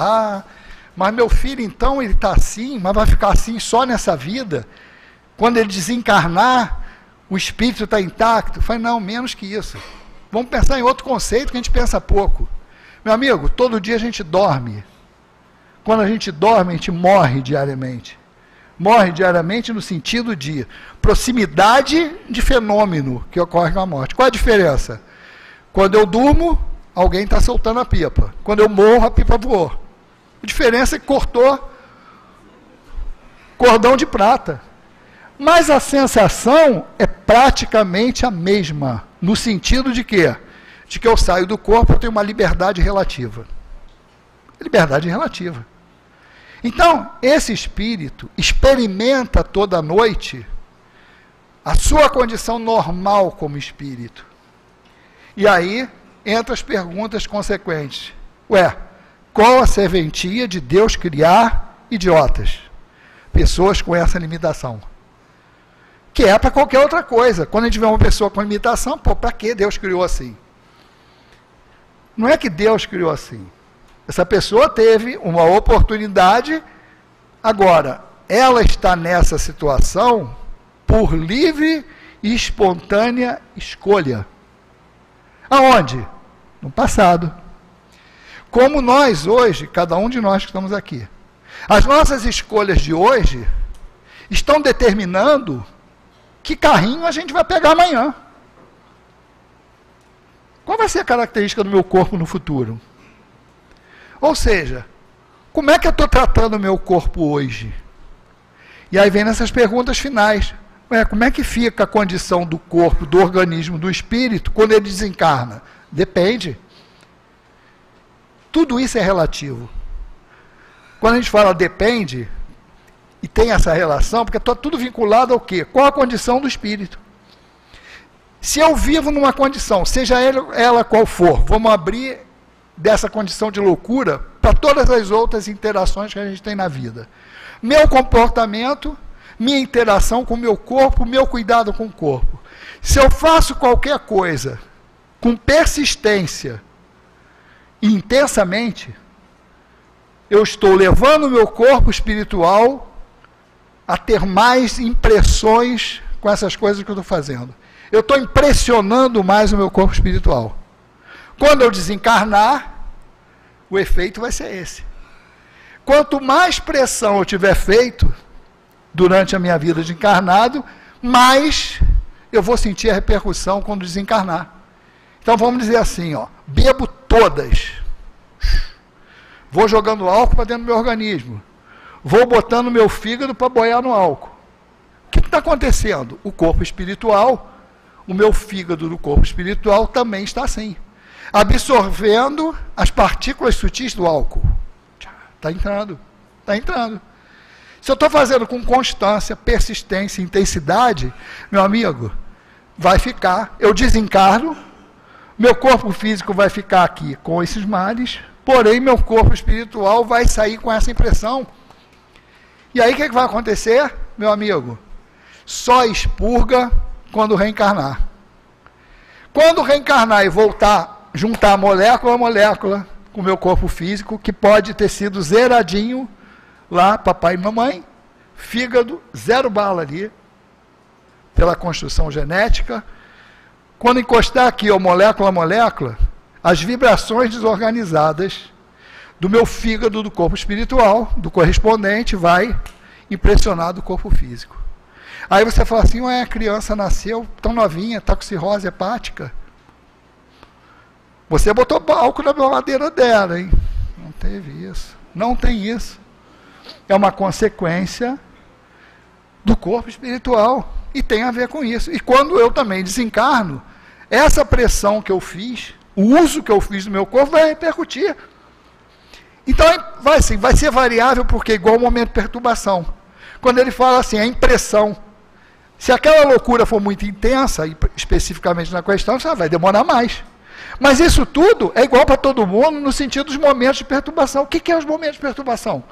mas meu filho, então, ele está assim, mas vai ficar assim só nessa vida? Quando ele desencarnar, o espírito está intacto? Eu falei, não, menos que isso. Vamos pensar em outro conceito que a gente pensa pouco. Meu amigo, todo dia a gente dorme. Quando a gente dorme, a gente morre diariamente. Morre diariamente no sentido de proximidade de fenômeno que ocorre com a morte. Qual a diferença? Quando eu durmo, alguém está soltando a pipa. Quando eu morro, a pipa voou. A diferença é que cortou cordão de prata. Mas a sensação é praticamente a mesma. No sentido de quê? De que eu saio do corpo, eu tenho uma liberdade relativa. Liberdade relativa. Então, esse espírito experimenta toda noite a sua condição normal como espírito. E aí, entra as perguntas consequentes. Qual a serventia de Deus criar idiotas? Pessoas com essa limitação. Que é para qualquer outra coisa. Quando a gente vê uma pessoa com limitação, para que Deus criou assim? Não é que Deus criou assim. Essa pessoa teve uma oportunidade, agora, ela está nessa situação por livre e espontânea escolha. Aonde? No passado. Como nós hoje, cada um de nós que estamos aqui, as nossas escolhas de hoje estão determinando que carrinho a gente vai pegar amanhã. Qual vai ser a característica do meu corpo no futuro? Ou seja, como é que eu estou tratando o meu corpo hoje? E aí vem nessas perguntas finais. Como é que fica a condição do corpo, do organismo, do espírito, quando ele desencarna? Depende. Tudo isso é relativo. Quando a gente fala depende, e tem essa relação, porque está tudo vinculado ao quê? Qual a condição do espírito? Se eu vivo numa condição, seja ela qual for, vamos abrir dessa condição de loucura para todas as outras interações que a gente tem na vida. Meu comportamento, minha interação com o meu corpo, meu cuidado com o corpo. Se eu faço qualquer coisa com persistência e intensamente, eu estou levando o meu corpo espiritual a ter mais impressões com essas coisas que eu estou fazendo. Eu estou impressionando mais o meu corpo espiritual. Quando eu desencarnar, o efeito vai ser esse. Quanto mais pressão eu tiver feito durante a minha vida de encarnado, mais eu vou sentir a repercussão quando desencarnar. Então vamos dizer assim, ó, bebo todas. Vou jogando álcool para dentro do meu organismo. Vou botando meu fígado para boiar no álcool. O que está acontecendo? O corpo espiritual, o meu fígado do corpo espiritual também está assim, absorvendo as partículas sutis do álcool. Está entrando, está entrando. Se eu estou fazendo com constância, persistência, intensidade, meu amigo, vai ficar, eu desencarno, meu corpo físico vai ficar aqui com esses males, porém meu corpo espiritual vai sair com essa impressão. E aí o que vai acontecer, meu amigo? Só expurga quando reencarnar. Quando reencarnar e voltar, juntar a molécula a molécula com o meu corpo físico, que pode ter sido zeradinho lá, papai e mamãe, fígado, 0 bala ali, pela construção genética. Quando encostar aqui, ó, molécula a molécula, as vibrações desorganizadas do meu fígado, do corpo espiritual, do correspondente, vai impressionar do corpo físico. Aí você fala assim, ué, a criança nasceu tão novinha, está com cirrose hepática. Você botou álcool na mamadeira dela, hein? Não teve isso. Não tem isso. É uma consequência do corpo espiritual. E tem a ver com isso. E quando eu também desencarno, essa pressão que eu fiz, o uso que eu fiz do meu corpo vai repercutir. Então, vai ser variável, porque é igual ao momento de perturbação. Quando ele fala assim, a impressão. Se aquela loucura for muito intensa, especificamente na questão, você vai demorar mais. Mas isso tudo é igual para todo mundo no sentido dos momentos de perturbação. O que é os momentos de perturbação?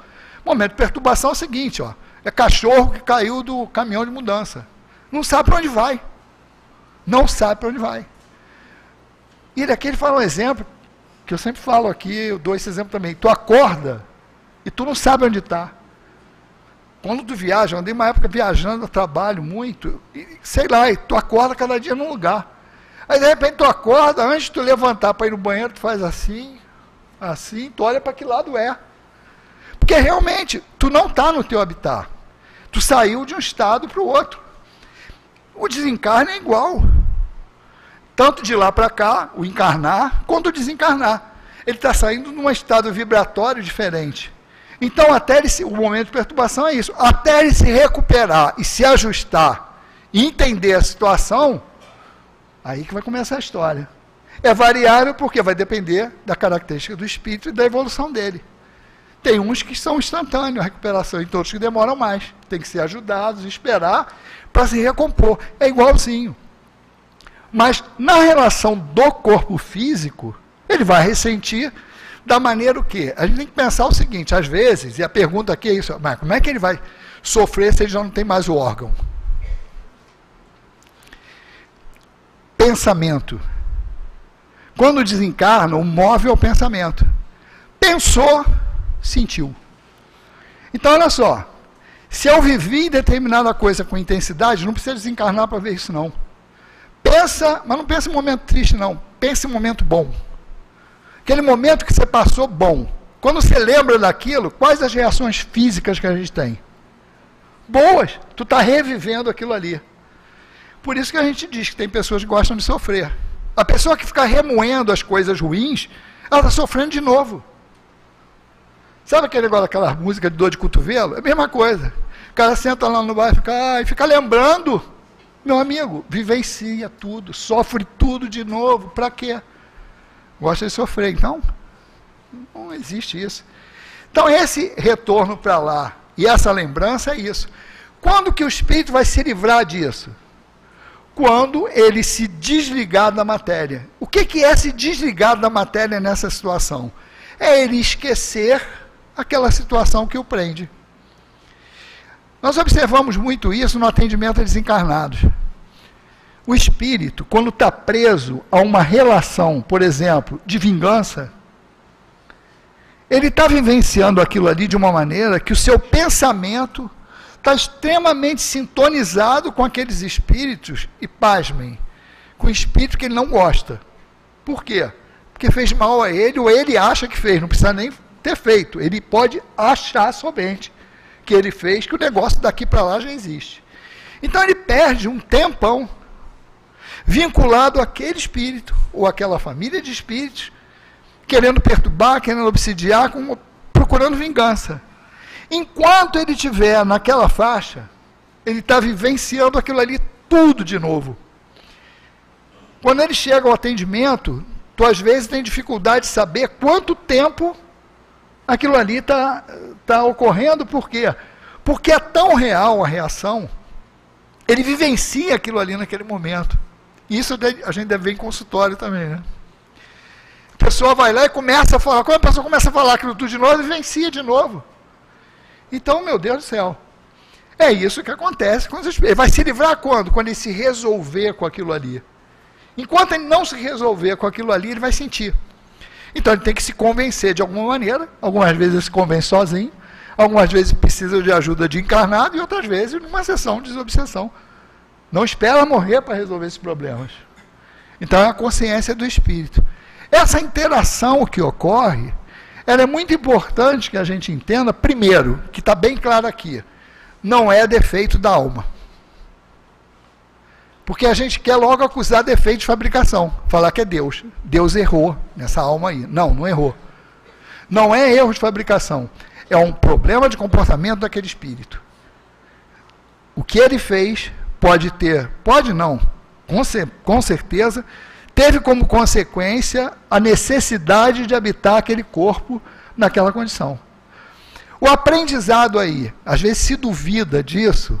O momento de perturbação é o seguinte, ó, é cachorro que caiu do caminhão de mudança. Não sabe para onde vai. Não sabe para onde vai. E daqui ele fala um exemplo, que eu sempre falo aqui, eu dou esse exemplo também. Tu acorda e tu não sabe onde está. Quando tu viaja, eu andei uma época viajando, eu trabalho muito, e, sei lá, e tu acorda cada dia num lugar. Aí de repente tu acorda, antes de tu levantar para ir no banheiro, tu faz assim, assim, tu olha para que lado é. Porque realmente, tu não está no teu habitat. Tu saiu de um estado para o outro. O desencarne é igual. Tanto de lá para cá, o encarnar, quanto o desencarnar. Ele está saindo num estado vibratório diferente. Então, o momento de perturbação é isso. Até ele se recuperar e se ajustar e entender a situação, aí que vai começar a história. É variável porque vai depender da característica do espírito e da evolução dele. Tem uns que são instantâneos, a recuperação, e todos que demoram mais. Tem que ser ajudados, esperar para se recompor. É igualzinho. Mas na relação do corpo físico, ele vai ressentir da maneira o quê? A gente tem que pensar o seguinte, às vezes, e a pergunta aqui é isso, mas como é que ele vai sofrer se ele já não tem mais o órgão? Pensamento. Quando desencarna, o móvel é o pensamento. Pensou, sentiu. Então, olha só, se eu vivi determinada coisa com intensidade, não precisa desencarnar para ver isso, não. Pensa, mas não pensa em momento triste, não. Pensa em momento bom. Aquele momento que você passou bom. Quando você lembra daquilo, quais as reações físicas que a gente tem? Boas. Tu está revivendo aquilo ali. Por isso que a gente diz que tem pessoas que gostam de sofrer. A pessoa que fica remoendo as coisas ruins, ela está sofrendo de novo. Sabe aquele negócio, aquela música de dor de cotovelo? É a mesma coisa. O cara senta lá no bar e fica lembrando. Meu amigo, vivencia tudo, sofre tudo de novo. Para quê? Gosta de sofrer, então? Não existe isso. Então, esse retorno para lá E essa lembrança é isso. Quando que o espírito vai se livrar disso? Quando ele se desligar da matéria. O que é se desligar da matéria nessa situação? É ele esquecer aquela situação que o prende. Nós observamos muito isso no atendimento a desencarnados. O espírito, quando está preso a uma relação, por exemplo, de vingança, ele está vivenciando aquilo ali de uma maneira que o seu pensamento está extremamente sintonizado com aqueles espíritos, e pasmem, com espírito que ele não gosta. Por quê? Porque fez mal a ele, ou ele acha que fez, não precisa nem ter feito. Ele pode achar somente que ele fez, que o negócio daqui para lá já existe. Então ele perde um tempão vinculado àquele espírito, ou àquela família de espíritos, querendo perturbar, querendo obsidiar, procurando vingança. Enquanto ele estiver naquela faixa, ele está vivenciando aquilo ali tudo de novo. Quando ele chega ao atendimento, tu às vezes tem dificuldade de saber quanto tempo aquilo ali está ocorrendo. Por quê? Porque é tão real a reação, ele vivencia aquilo ali naquele momento. Isso a gente deve ver em consultório também, né? A pessoa vai lá e começa a falar. Quando a pessoa começa a falar aquilo tudo de novo, ele vivencia de novo. Então, meu Deus do céu, é isso que acontece com os espíritos. Ele vai se livrar quando? Quando ele se resolver com aquilo ali. Enquanto ele não se resolver com aquilo ali, ele vai sentir. Então ele tem que se convencer de alguma maneira. Algumas vezes ele se convence sozinho, algumas vezes precisa de ajuda de encarnado, e outras vezes numa sessão de desobsessão. Não espera morrer para resolver esses problemas. Então é a consciência do espírito. Essa interação que ocorre, ela é muito importante que a gente entenda, primeiro, que está bem claro aqui, não é defeito da alma. Porque a gente quer logo acusar defeito de fabricação, falar que é Deus. Deus errou nessa alma aí. Não, não errou. Não é erro de fabricação, é um problema de comportamento daquele espírito. O que ele fez pode ter, pode não, com certeza, teve como consequência a necessidade de habitar aquele corpo naquela condição. O aprendizado aí, às vezes se duvida disso,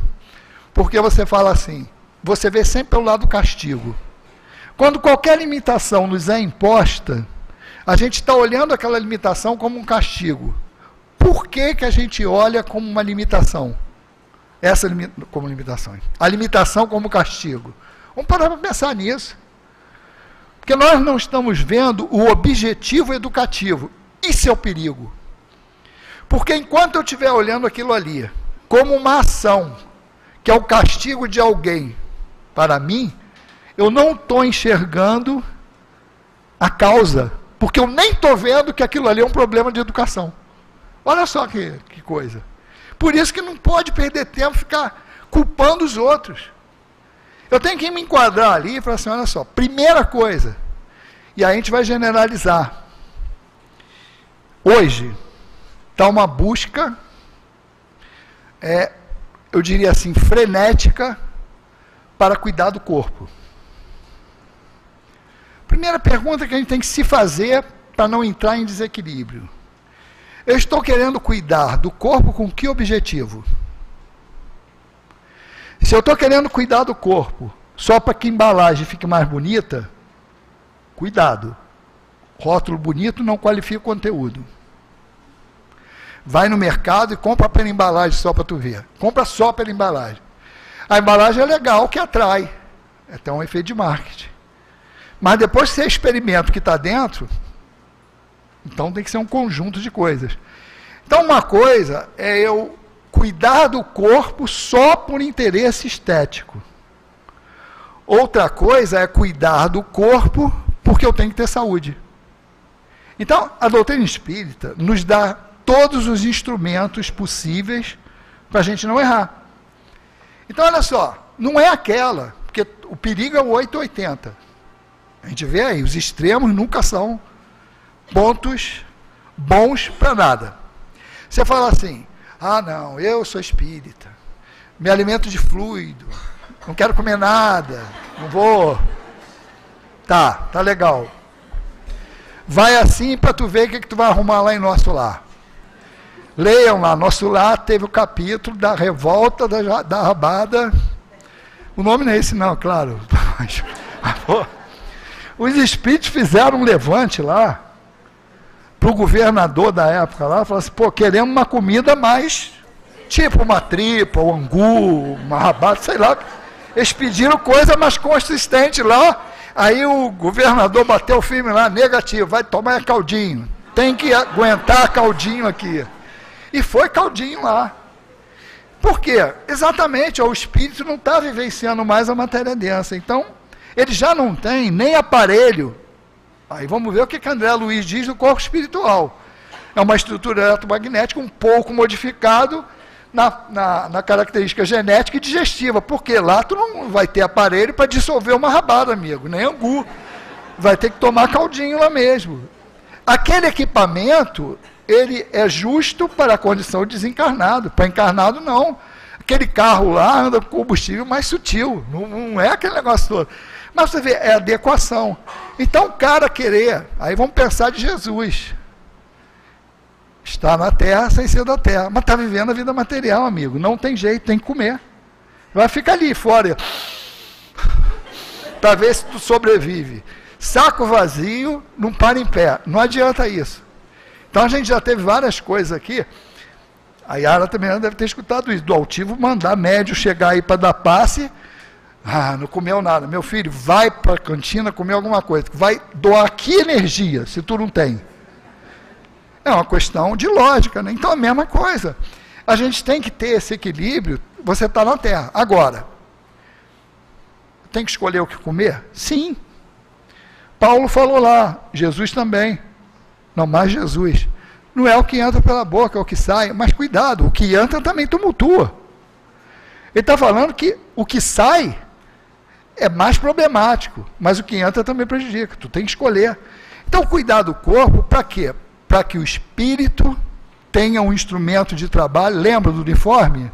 porque você fala assim, você vê sempre pelo lado do castigo. Quando qualquer limitação nos é imposta, a gente está olhando aquela limitação como um castigo. Por que a gente olha como uma limitação? Como limitação. A limitação como castigo. Vamos parar para pensar nisso. Porque nós não estamos vendo o objetivo educativo. Isso é o perigo. Porque enquanto eu estiver olhando aquilo ali como uma ação, que é o castigo de alguém para mim, eu não estou enxergando a causa. Porque eu nem estou vendo que aquilo ali é um problema de educação. Olha só que coisa. Por isso que não pode perder tempo ficar culpando os outros. Eu tenho que me enquadrar ali e falar assim, olha só, primeira coisa, e aí a gente vai generalizar. Hoje, está uma busca, eu diria assim, frenética, para cuidar do corpo. Primeira pergunta que a gente tem que se fazer para não entrar em desequilíbrio. Eu estou querendo cuidar do corpo com que objetivo? Se eu estou querendo cuidar do corpo só para que a embalagem fique mais bonita, cuidado. Rótulo bonito não qualifica o conteúdo. Vai no mercado e compra pela embalagem só para tu ver. Compra só pela embalagem. A embalagem é legal, que atrai. É até um efeito de marketing. Mas depois que você experimenta o que está dentro, então tem que ser um conjunto de coisas. Então uma coisa é eu cuidar do corpo só por interesse estético. Outra coisa é cuidar do corpo porque eu tenho que ter saúde. Então a doutrina espírita nos dá todos os instrumentos possíveis para a gente não errar. Então olha só, não é aquela, porque o perigo é o 880. A gente vê aí, os extremos nunca são pontos bons para nada. Você fala assim, ah não, eu sou espírita, me alimento de fluido, não quero comer nada, não vou. Tá legal. Vai assim para tu ver o que tu vai arrumar lá em nosso lar. Leiam lá, Nosso Lar teve o capítulo da revolta da rabada. O nome não é esse não, claro. Os espíritos fizeram um levante lá, para o governador da época lá, falaram assim, pô, queremos uma comida mais, tipo uma tripa, um angu, uma rabada, sei lá. Eles pediram coisa mais consistente lá, aí o governador bateu firme lá, negativo, vai tomar caldinho, tem que aguentar caldinho aqui. E foi caldinho lá. Por quê? Exatamente, o espírito não está vivenciando mais a matéria densa. Então, ele já não tem nem aparelho. Aí vamos ver o que André Luiz diz do corpo espiritual. É uma estrutura eletromagnética um pouco modificado na característica genética e digestiva. Porque lá tu não vai ter aparelho para dissolver uma rabada, amigo, nem angu. Vai ter que tomar caldinho lá mesmo. Aquele equipamento, ele é justo para a condição de desencarnado. Para encarnado, não. Aquele carro lá anda com combustível mais sutil. Não é aquele negócio todo. Mas você vê, é adequação. Então, o cara querer, aí vamos pensar de Jesus. Está na terra sem ser da terra. Mas está vivendo a vida material, amigo. Não tem jeito, tem que comer. Vai ficar ali fora. Para ver se tu sobrevive. Saco vazio, não para em pé. Não adianta isso. Então, a gente já teve várias coisas aqui. A Yara também deve ter escutado isso. Do altivo mandar médio chegar aí para dar passe. Ah, não comeu nada. Meu filho, vai para a cantina comer alguma coisa. Vai doar aqui energia, se tu não tem. É uma questão de lógica, né? Então, a mesma coisa. A gente tem que ter esse equilíbrio. Você está na Terra. Agora, tem que escolher o que comer? Sim. Paulo falou lá, Jesus também. Não, mais Jesus. Não é o que entra pela boca, é o que sai. Mas cuidado, o que entra também tumultua. Ele está falando que o que sai é mais problemático, mas o que entra também prejudica. Tu tem que escolher. Então, cuidar do corpo, para quê? Para que o espírito tenha um instrumento de trabalho. Lembra do uniforme?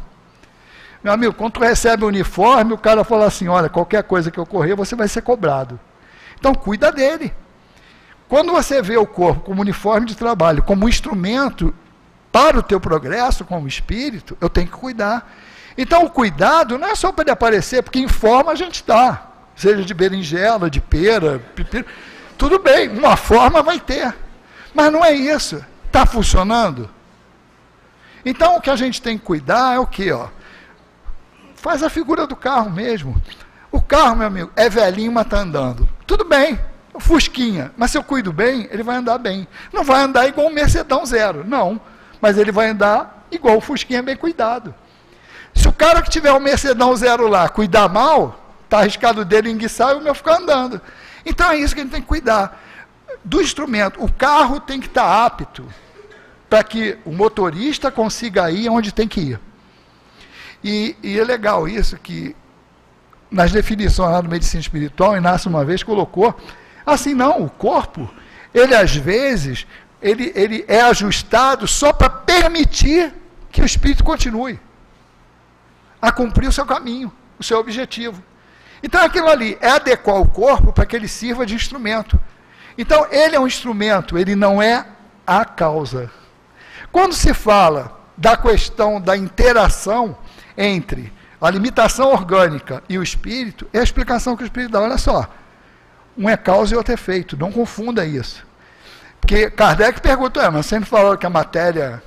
Meu amigo, quando tu recebe o uniforme, o cara fala assim, olha, qualquer coisa que ocorrer, você vai ser cobrado. Então, cuida dele. Quando você vê o corpo como uniforme de trabalho, como instrumento para o teu progresso como espírito, eu tenho que cuidar. Então, o cuidado não é só para ele aparecer, porque em forma a gente está. Seja de berinjela, de pera, pepino. Tudo bem, uma forma vai ter. Mas não é isso. Está funcionando? Então, o que a gente tem que cuidar é o quê? Ó? Faz a figura do carro mesmo. O carro, meu amigo, é velhinho, mas está andando. Tudo bem, fusquinha. Mas se eu cuido bem, ele vai andar bem. Não vai andar igual um Mercedão zero, não. Mas ele vai andar igual o fusquinha bem cuidado. Se o cara que tiver um Mercedão zero lá cuidar mal, está arriscado dele enguiçar e o meu ficar andando. Então é isso que a gente tem que cuidar. Do instrumento, o carro tem que estar apto para que o motorista consiga ir onde tem que ir. E é legal isso que nas definições lá do Medicina Espiritual, Inácio uma vez colocou, assim não, o corpo, ele às vezes, ele é ajustado só para permitir que o espírito continue a cumprir o seu caminho, o seu objetivo. Então aquilo ali é adequar o corpo para que ele sirva de instrumento. Então ele é um instrumento, ele não é a causa. Quando se fala da questão da interação entre a limitação orgânica e o espírito, é a explicação que o espírito dá. Olha só, um é causa e outro é efeito, não confunda isso. Porque Kardec perguntou, mas sempre falou que a matéria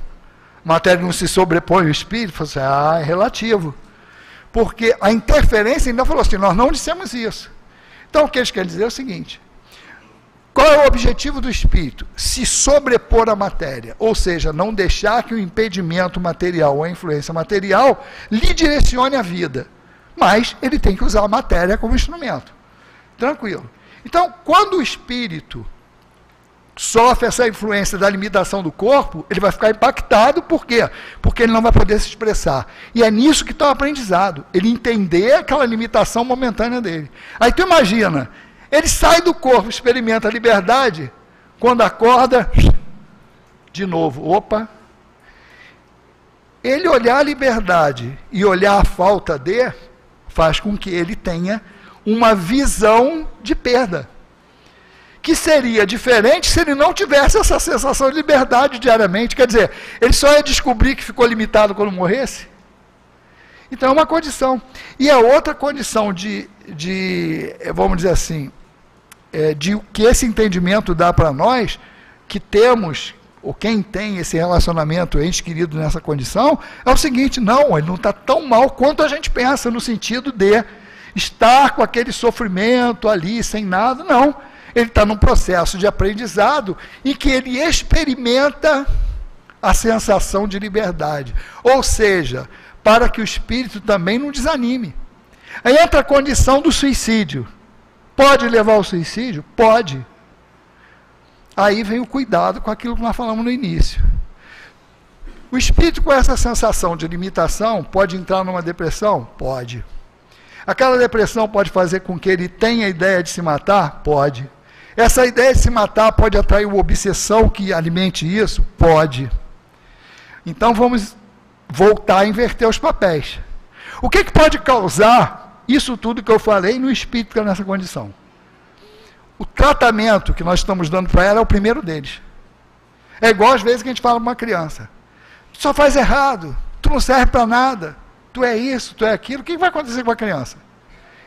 não se sobrepõe ao espírito. Falou assim, é relativo. Porque a interferência ainda falou assim, nós não dissemos isso. Então o que eles querem dizer é o seguinte, qual é o objetivo do espírito? Se sobrepor à matéria, ou seja, não deixar que o impedimento material ou a influência material lhe direcione a vida. Mas ele tem que usar a matéria como instrumento. Tranquilo. Então, quando o espírito sofre essa influência da limitação do corpo, ele vai ficar impactado, por quê? Porque ele não vai poder se expressar. E é nisso que está o aprendizado, ele entender aquela limitação momentânea dele. Aí tu imagina, ele sai do corpo, experimenta a liberdade, quando acorda, de novo, opa. Ele olhar a liberdade e olhar a falta de, faz com que ele tenha uma visão de perda. que seria diferente se ele não tivesse essa sensação de liberdade diariamente. Quer dizer, ele só ia descobrir que ficou limitado quando morresse? Então é uma condição. E a outra condição vamos dizer assim, de que esse entendimento dá para nós, que temos, ou quem tem esse relacionamento ente querido nessa condição, é o seguinte: não, ele não está tão mal quanto a gente pensa, no sentido de estar com aquele sofrimento ali, sem nada, não. Ele está num processo de aprendizado em que ele experimenta a sensação de liberdade. Ou seja, para que o espírito também não desanime. Aí entra a condição do suicídio. Pode levar ao suicídio? Pode. Aí vem o cuidado com aquilo que nós falamos no início. O espírito com essa sensação de limitação pode entrar numa depressão? Pode. Aquela depressão pode fazer com que ele tenha a ideia de se matar? Pode. Essa ideia de se matar pode atrair uma obsessão que alimente isso? Pode. Então vamos voltar a inverter os papéis. O que pode causar isso tudo que eu falei no espírito que está nessa condição? O tratamento que nós estamos dando para ela é o primeiro deles. É igual às vezes que a gente fala para uma criança: tu só faz errado, tu não serve para nada, tu é isso, tu é aquilo. O que vai acontecer com a criança?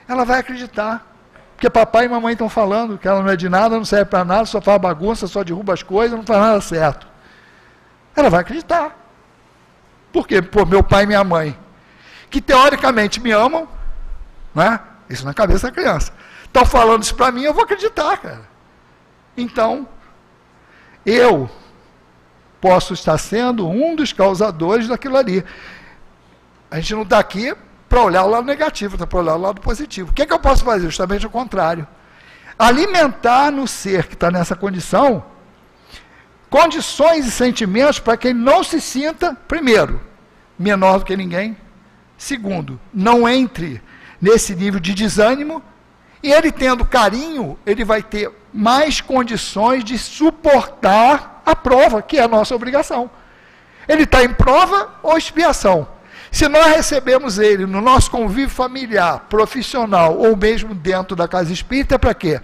Ela vai acreditar, porque papai e mamãe estão falando que ela não é de nada, não serve para nada, só faz bagunça, só derruba as coisas, não faz nada certo. Ela vai acreditar. Por quê? Por meu pai e minha mãe, que teoricamente me amam, né? Isso na cabeça da criança. Estão falando isso para mim, eu vou acreditar, cara. Então, eu posso estar sendo um dos causadores daquilo ali. A gente não está aqui para olhar o lado negativo, está para olhar o lado positivo. O que eu posso fazer? Justamente o contrário. Alimentar no ser que está nessa condição condições e sentimentos para que ele não se sinta, primeiro, menor do que ninguém. Segundo, não entre nesse nível de desânimo. E ele tendo carinho, ele vai ter mais condições de suportar a prova, que é a nossa obrigação. Ele está em prova ou expiação. Se nós recebemos ele no nosso convívio familiar, profissional, ou mesmo dentro da casa espírita, é para quê?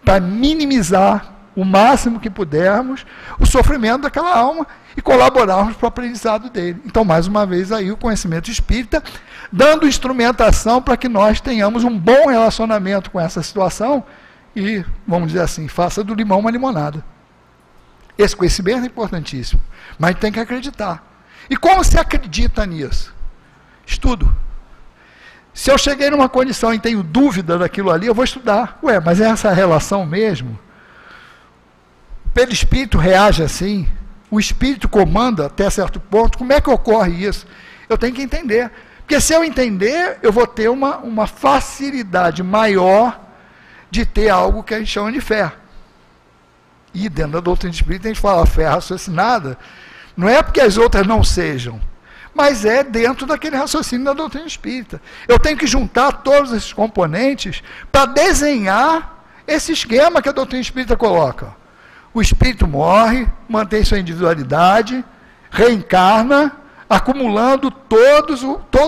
Para minimizar o máximo que pudermos o sofrimento daquela alma e colaborarmos para o aprendizado dele. Então, mais uma vez, aí o conhecimento espírita, dando instrumentação para que nós tenhamos um bom relacionamento com essa situação e, vamos dizer assim, faça do limão uma limonada. Esse conhecimento é importantíssimo, mas tem que acreditar. E como se acredita nisso? Estudo. Se eu cheguei numa condição e tenho dúvida daquilo ali, eu vou estudar. Ué, mas é essa relação mesmo? O perispírito reage assim? O espírito comanda até certo ponto? Como é que ocorre isso? Eu tenho que entender. Porque se eu entender, eu vou ter uma facilidade maior de ter algo que a gente chama de fé. E dentro da doutrina espírita a gente fala fé raciocinada. Não é porque as outras não sejam, mas é dentro daquele raciocínio da doutrina espírita. Eu tenho que juntar todos esses componentes para desenhar esse esquema que a doutrina espírita coloca. O espírito morre, mantém sua individualidade, reencarna, acumulando todo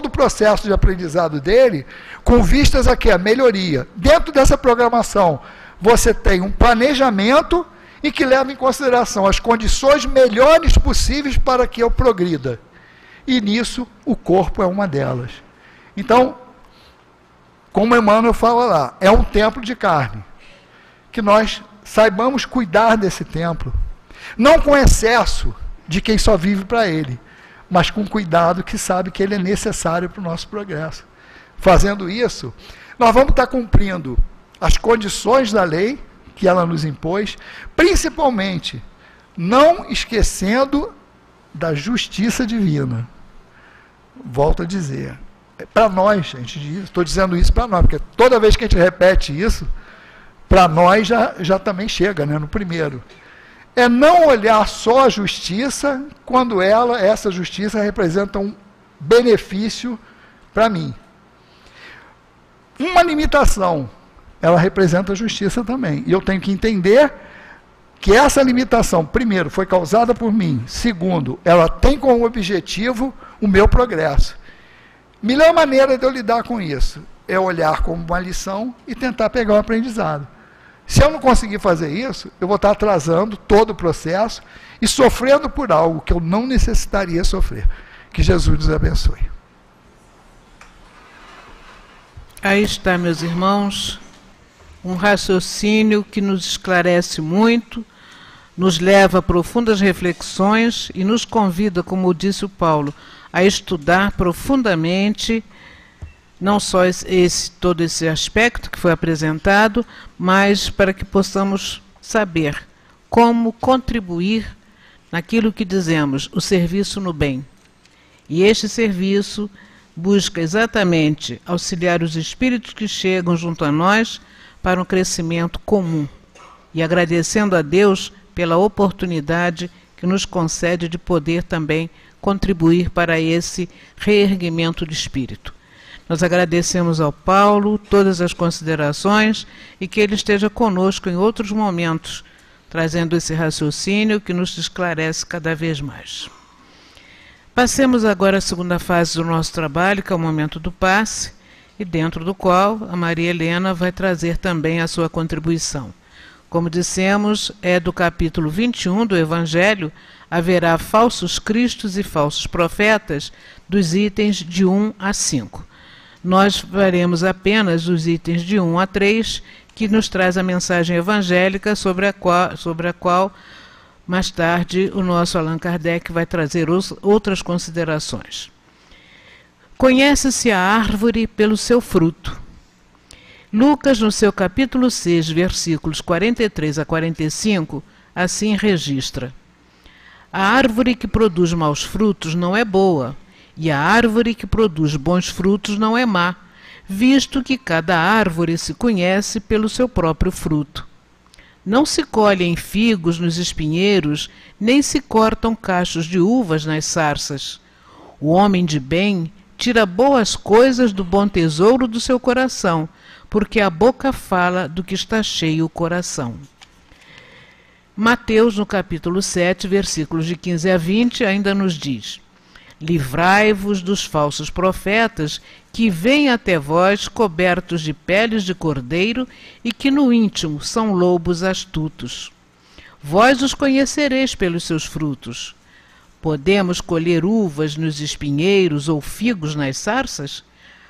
o processo de aprendizado dele, com vistas aqui a melhoria. Dentro dessa programação, você tem um planejamento em que leva em consideração as condições melhores possíveis para que eu progrida. E nisso, o corpo é uma delas. Então, como Emmanuel fala lá, é um templo de carne. Que nós saibamos cuidar desse templo. Não com excesso de quem só vive para ele, mas com cuidado que sabe que ele é necessário para o nosso progresso. Fazendo isso, nós vamos estar cumprindo as condições da lei que ela nos impôs, principalmente não esquecendo da justiça divina. Volto a dizer, para nós, gente, estou dizendo isso para nós, porque toda vez que a gente repete isso, para nós já também chega, né, no primeiro. É não olhar só a justiça quando essa justiça representa um benefício para mim. Uma limitação, ela representa a justiça também. E eu tenho que entender que essa limitação, primeiro, foi causada por mim. Segundo, ela tem como objetivo o meu progresso. Melhor maneira de eu lidar com isso é olhar como uma lição e tentar pegar o aprendizado. Se eu não conseguir fazer isso, eu vou estar atrasando todo o processo e sofrendo por algo que eu não necessitaria sofrer. Que Jesus nos abençoe. Aí está, meus irmãos, um raciocínio que nos esclarece muito, nos leva a profundas reflexões e nos convida, como disse o Paulo, a estudar profundamente não só todo esse aspecto que foi apresentado, mas para que possamos saber como contribuir naquilo que dizemos, o serviço no bem. E este serviço busca exatamente auxiliar os espíritos que chegam junto a nós para um crescimento comum. E agradecendo a Deus pela oportunidade que nos concede de poder também contribuir para esse reerguimento de espírito. Nós agradecemos ao Paulo todas as considerações e que ele esteja conosco em outros momentos, trazendo esse raciocínio que nos esclarece cada vez mais. Passemos agora à segunda fase do nosso trabalho, que é o momento do passe, e dentro do qual a Maria Helena vai trazer também a sua contribuição. Como dissemos, é do capítulo 21 do Evangelho, haverá falsos cristos e falsos profetas, dos itens de 1 a 5. Nós faremos apenas os itens de 1 a 3, que nos traz a mensagem evangélica sobre a qual mais tarde o nosso Allan Kardec vai trazer outras considerações. Conhece-se a árvore pelo seu fruto. Lucas, no seu capítulo 6, versículos 43 a 45, assim registra: a árvore que produz maus frutos não é boa, e a árvore que produz bons frutos não é má, visto que cada árvore se conhece pelo seu próprio fruto. Não se colhem figos nos espinheiros, nem se cortam cachos de uvas nas sarças. O homem de bem tira boas coisas do bom tesouro do seu coração, porque a boca fala do que está cheio o coração. Mateus, no capítulo 7, versículos de 15 a 20, ainda nos diz: livrai-vos dos falsos profetas, que vêm até vós cobertos de peles de cordeiro e que no íntimo são lobos astutos. Vós os conhecereis pelos seus frutos. Podemos colher uvas nos espinheiros ou figos nas sarças?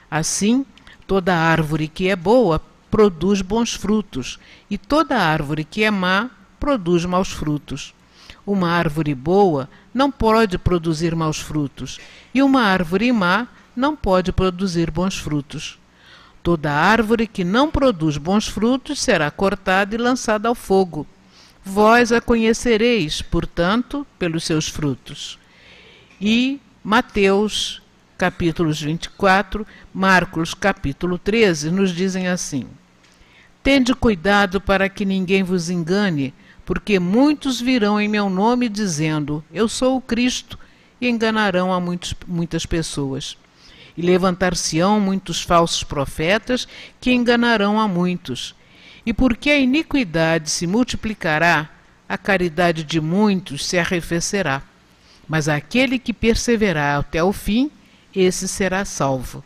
Assim, toda árvore que é boa produz bons frutos, e toda árvore que é má produz maus frutos. Uma árvore boa não pode produzir maus frutos, e uma árvore má não pode produzir bons frutos. Toda árvore que não produz bons frutos será cortada e lançada ao fogo. Vós a conhecereis, portanto, pelos seus frutos. E Mateus, capítulos 24, Marcos, capítulo 13, nos dizem assim: tende cuidado para que ninguém vos engane, porque muitos virão em meu nome dizendo, eu sou o Cristo, e enganarão a muitas pessoas. E levantar-se-ão muitos falsos profetas, que enganarão a muitos. E porque a iniquidade se multiplicará, a caridade de muitos se arrefecerá. Mas aquele que perseverar até o fim, esse será salvo.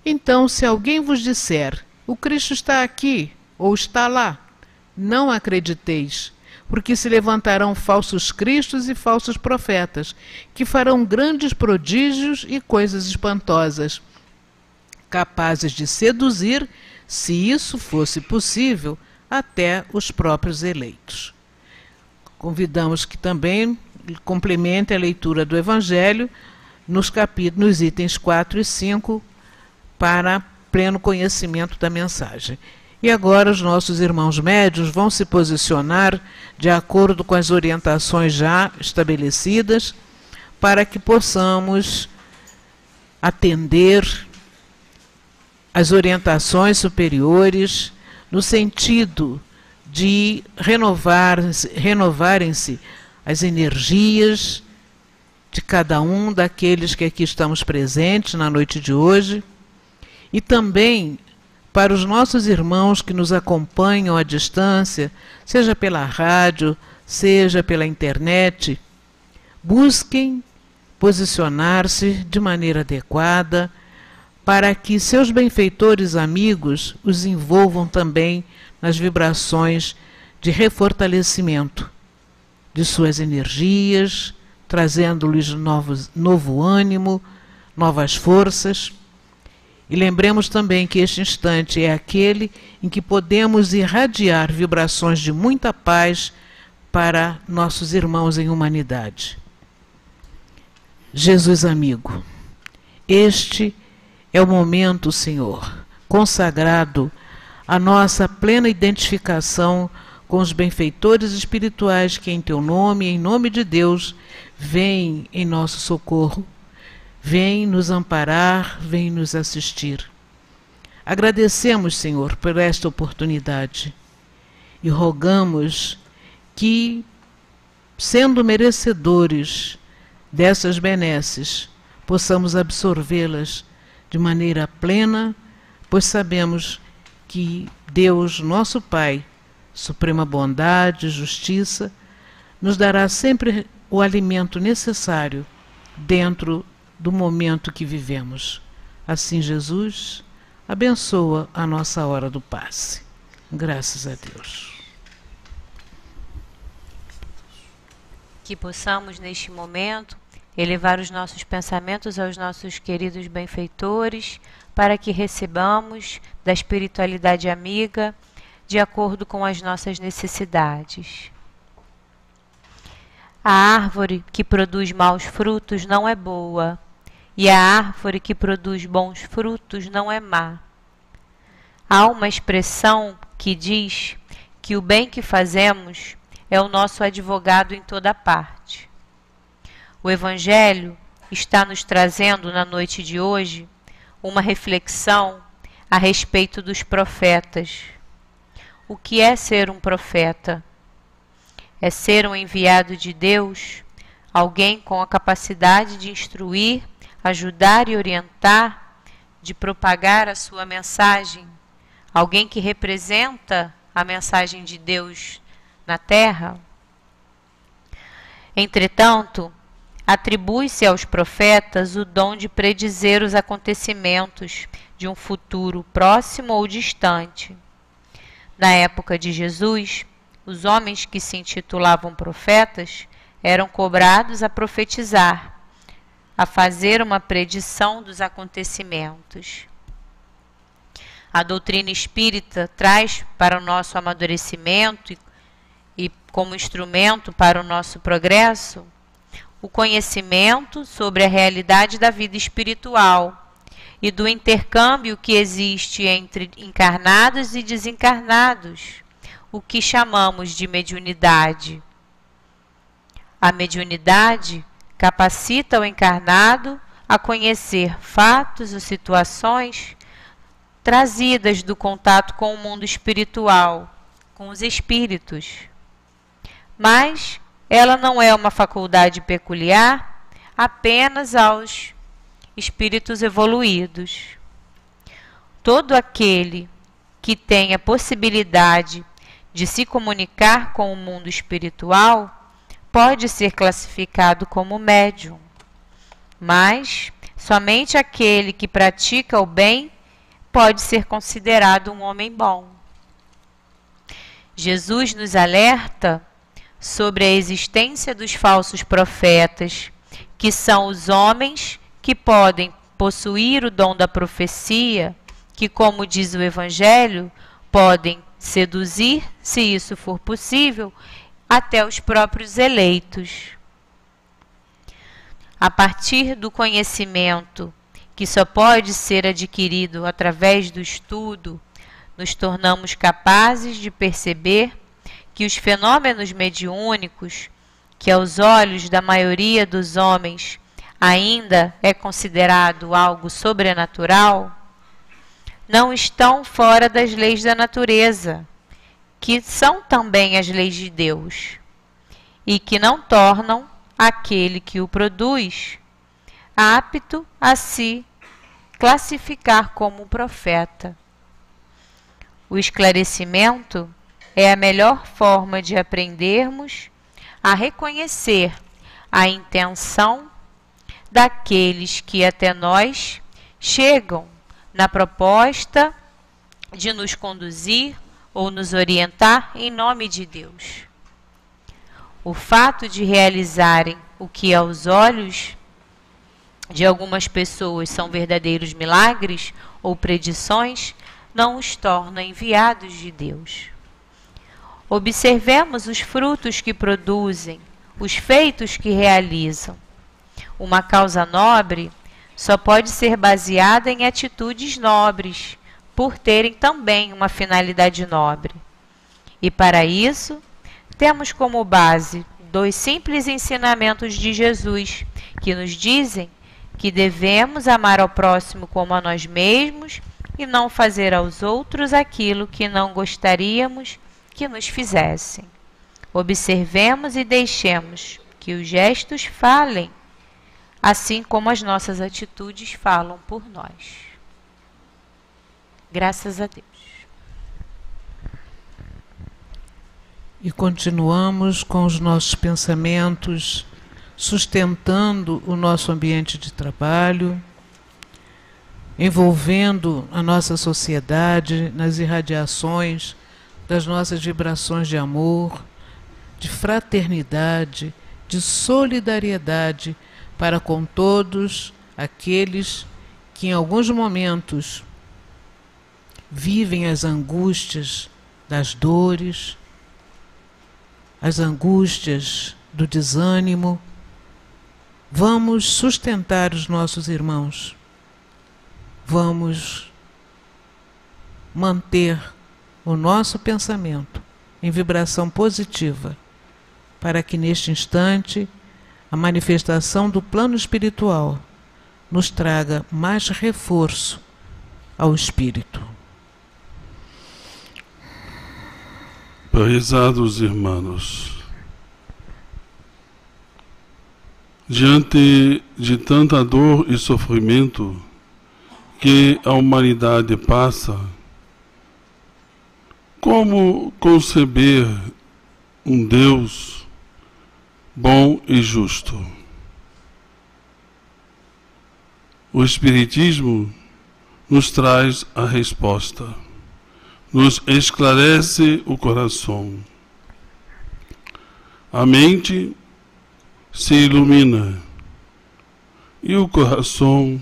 Então, se alguém vos disser, o Cristo está aqui, ou está lá, não acrediteis, porque se levantarão falsos cristos e falsos profetas, que farão grandes prodígios e coisas espantosas, capazes de seduzir, se isso fosse possível, até os próprios eleitos. Convidamos que também complemente a leitura do Evangelho nos itens 4 e 5 para pleno conhecimento da mensagem. E agora os nossos irmãos médiuns vão se posicionar de acordo com as orientações já estabelecidas para que possamos atender as orientações superiores no sentido de renovarem-se as energias de cada um daqueles que aqui estamos presentes na noite de hoje e também para os nossos irmãos que nos acompanham à distância, seja pela rádio, seja pela internet, busquem posicionar-se de maneira adequada para que seus benfeitores amigos os envolvam também nas vibrações de refortalecimento de suas energias, trazendo-lhes novo ânimo, novas forças. E lembremos também que este instante é aquele em que podemos irradiar vibrações de muita paz para nossos irmãos em humanidade. Jesus amigo, este é o momento, Senhor, consagrado à nossa plena identificação com os benfeitores espirituais que em Teu nome e em nome de Deus vêm em nosso socorro, vêm nos amparar, vêm nos assistir. Agradecemos, Senhor, por esta oportunidade e rogamos que, sendo merecedores dessas benesses, possamos absorvê-las de maneira plena, pois sabemos que Deus, nosso Pai, suprema bondade e justiça, nos dará sempre o alimento necessário dentro do momento que vivemos. Assim, Jesus, abençoa a nossa hora do passe. Graças a Deus. Que possamos, neste momento, elevar os nossos pensamentos aos nossos queridos benfeitores, para que recebamos da espiritualidade amiga de acordo com as nossas necessidades. A árvore que produz maus frutos não é boa, e a árvore que produz bons frutos não é má. Há uma expressão que diz que o bem que fazemos é o nosso advogado em toda parte. O Evangelho está nos trazendo na noite de hoje uma reflexão a respeito dos profetas. O que é ser um profeta? É ser um enviado de Deus, alguém com a capacidade de instruir, ajudar e orientar, de propagar a sua mensagem, alguém que representa a mensagem de Deus na Terra. Entretanto, atribui-se aos profetas o dom de predizer os acontecimentos de um futuro próximo ou distante. Na época de Jesus, os homens que se intitulavam profetas eram cobrados a profetizar, a fazer uma predição dos acontecimentos. A doutrina espírita traz para o nosso amadurecimento e como instrumento para o nosso progresso o conhecimento sobre a realidade da vida espiritual e do intercâmbio que existe entre encarnados e desencarnados, o que chamamos de mediunidade. A mediunidade capacita o encarnado a conhecer fatos ou situações trazidas do contato com o mundo espiritual, com os espíritos. Mas ela não é uma faculdade peculiar apenas aos espíritos evoluídos. Todo aquele que tem a possibilidade de se comunicar com o mundo espiritual pode ser classificado como médium, mas somente aquele que pratica o bem pode ser considerado um homem bom. Jesus nos alerta sobre a existência dos falsos profetas, que são os homens que podem possuir o dom da profecia, que, como diz o Evangelho, podem seduzir, se isso for possível, até os próprios eleitos. A partir do conhecimento, que só pode ser adquirido através do estudo, nos tornamos capazes de perceber que os fenômenos mediúnicos, que aos olhos da maioria dos homens ainda é considerado algo sobrenatural, não estão fora das leis da natureza, que são também as leis de Deus, e que não tornam aquele que o produz apto a se classificar como profeta. O esclarecimento é a melhor forma de aprendermos a reconhecer a intenção daqueles que até nós chegam na proposta de nos conduzir ou nos orientar em nome de Deus. O fato de realizarem o que aos olhos de algumas pessoas são verdadeiros milagres ou predições não os torna enviados de Deus. Observemos os frutos que produzem, os feitos que realizam. Uma causa nobre só pode ser baseada em atitudes nobres, por terem também uma finalidade nobre. E para isso, temos como base 2 simples ensinamentos de Jesus, que nos dizem que devemos amar ao próximo como a nós mesmos e não fazer aos outros aquilo que não gostaríamos que nos fizessem. Observemos e deixemos que os gestos falem, assim como as nossas atitudes falam por nós. Graças a Deus. E continuamos com os nossos pensamentos, sustentando o nosso ambiente de trabalho, envolvendo a nossa sociedade nas irradiações das nossas vibrações de amor, de fraternidade, de solidariedade para com todos aqueles que em alguns momentos vivem as angústias das dores, as angústias do desânimo. Vamos sustentar os nossos irmãos. Vamos manter o nosso pensamento em vibração positiva, para que neste instante a manifestação do plano espiritual nos traga mais reforço ao espírito. Prezados irmãos, diante de tanta dor e sofrimento que a humanidade passa, como conceber um Deus bom e justo? O Espiritismo nos traz a resposta, nos esclarece o coração. A mente se ilumina e o coração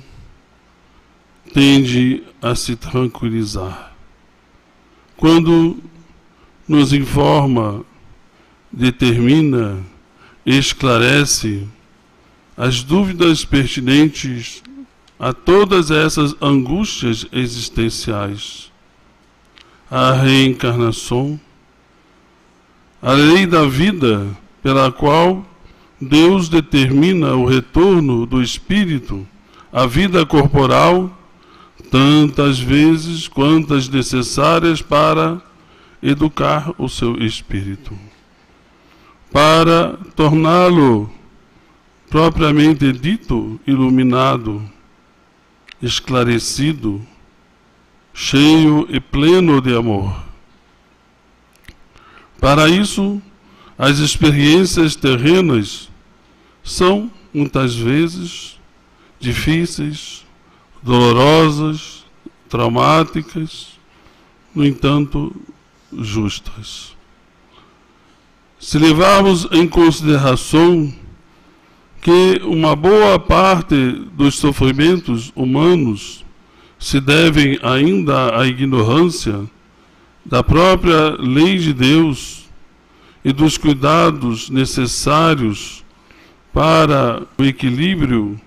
tende a se tranquilizar. Quando nos informa, determina, esclarece as dúvidas pertinentes a todas essas angústias existenciais, a reencarnação, a lei da vida pela qual Deus determina o retorno do espírito à vida corporal tantas vezes quantas necessárias para educar o seu espírito, para torná-lo propriamente dito iluminado, esclarecido, cheio e pleno de amor. Para isso, as experiências terrenas são muitas vezes difíceis, dolorosas, traumáticas, no entanto, justas. Se levarmos em consideração que uma boa parte dos sofrimentos humanos se devem ainda à ignorância da própria lei de Deus e dos cuidados necessários para o equilíbrio,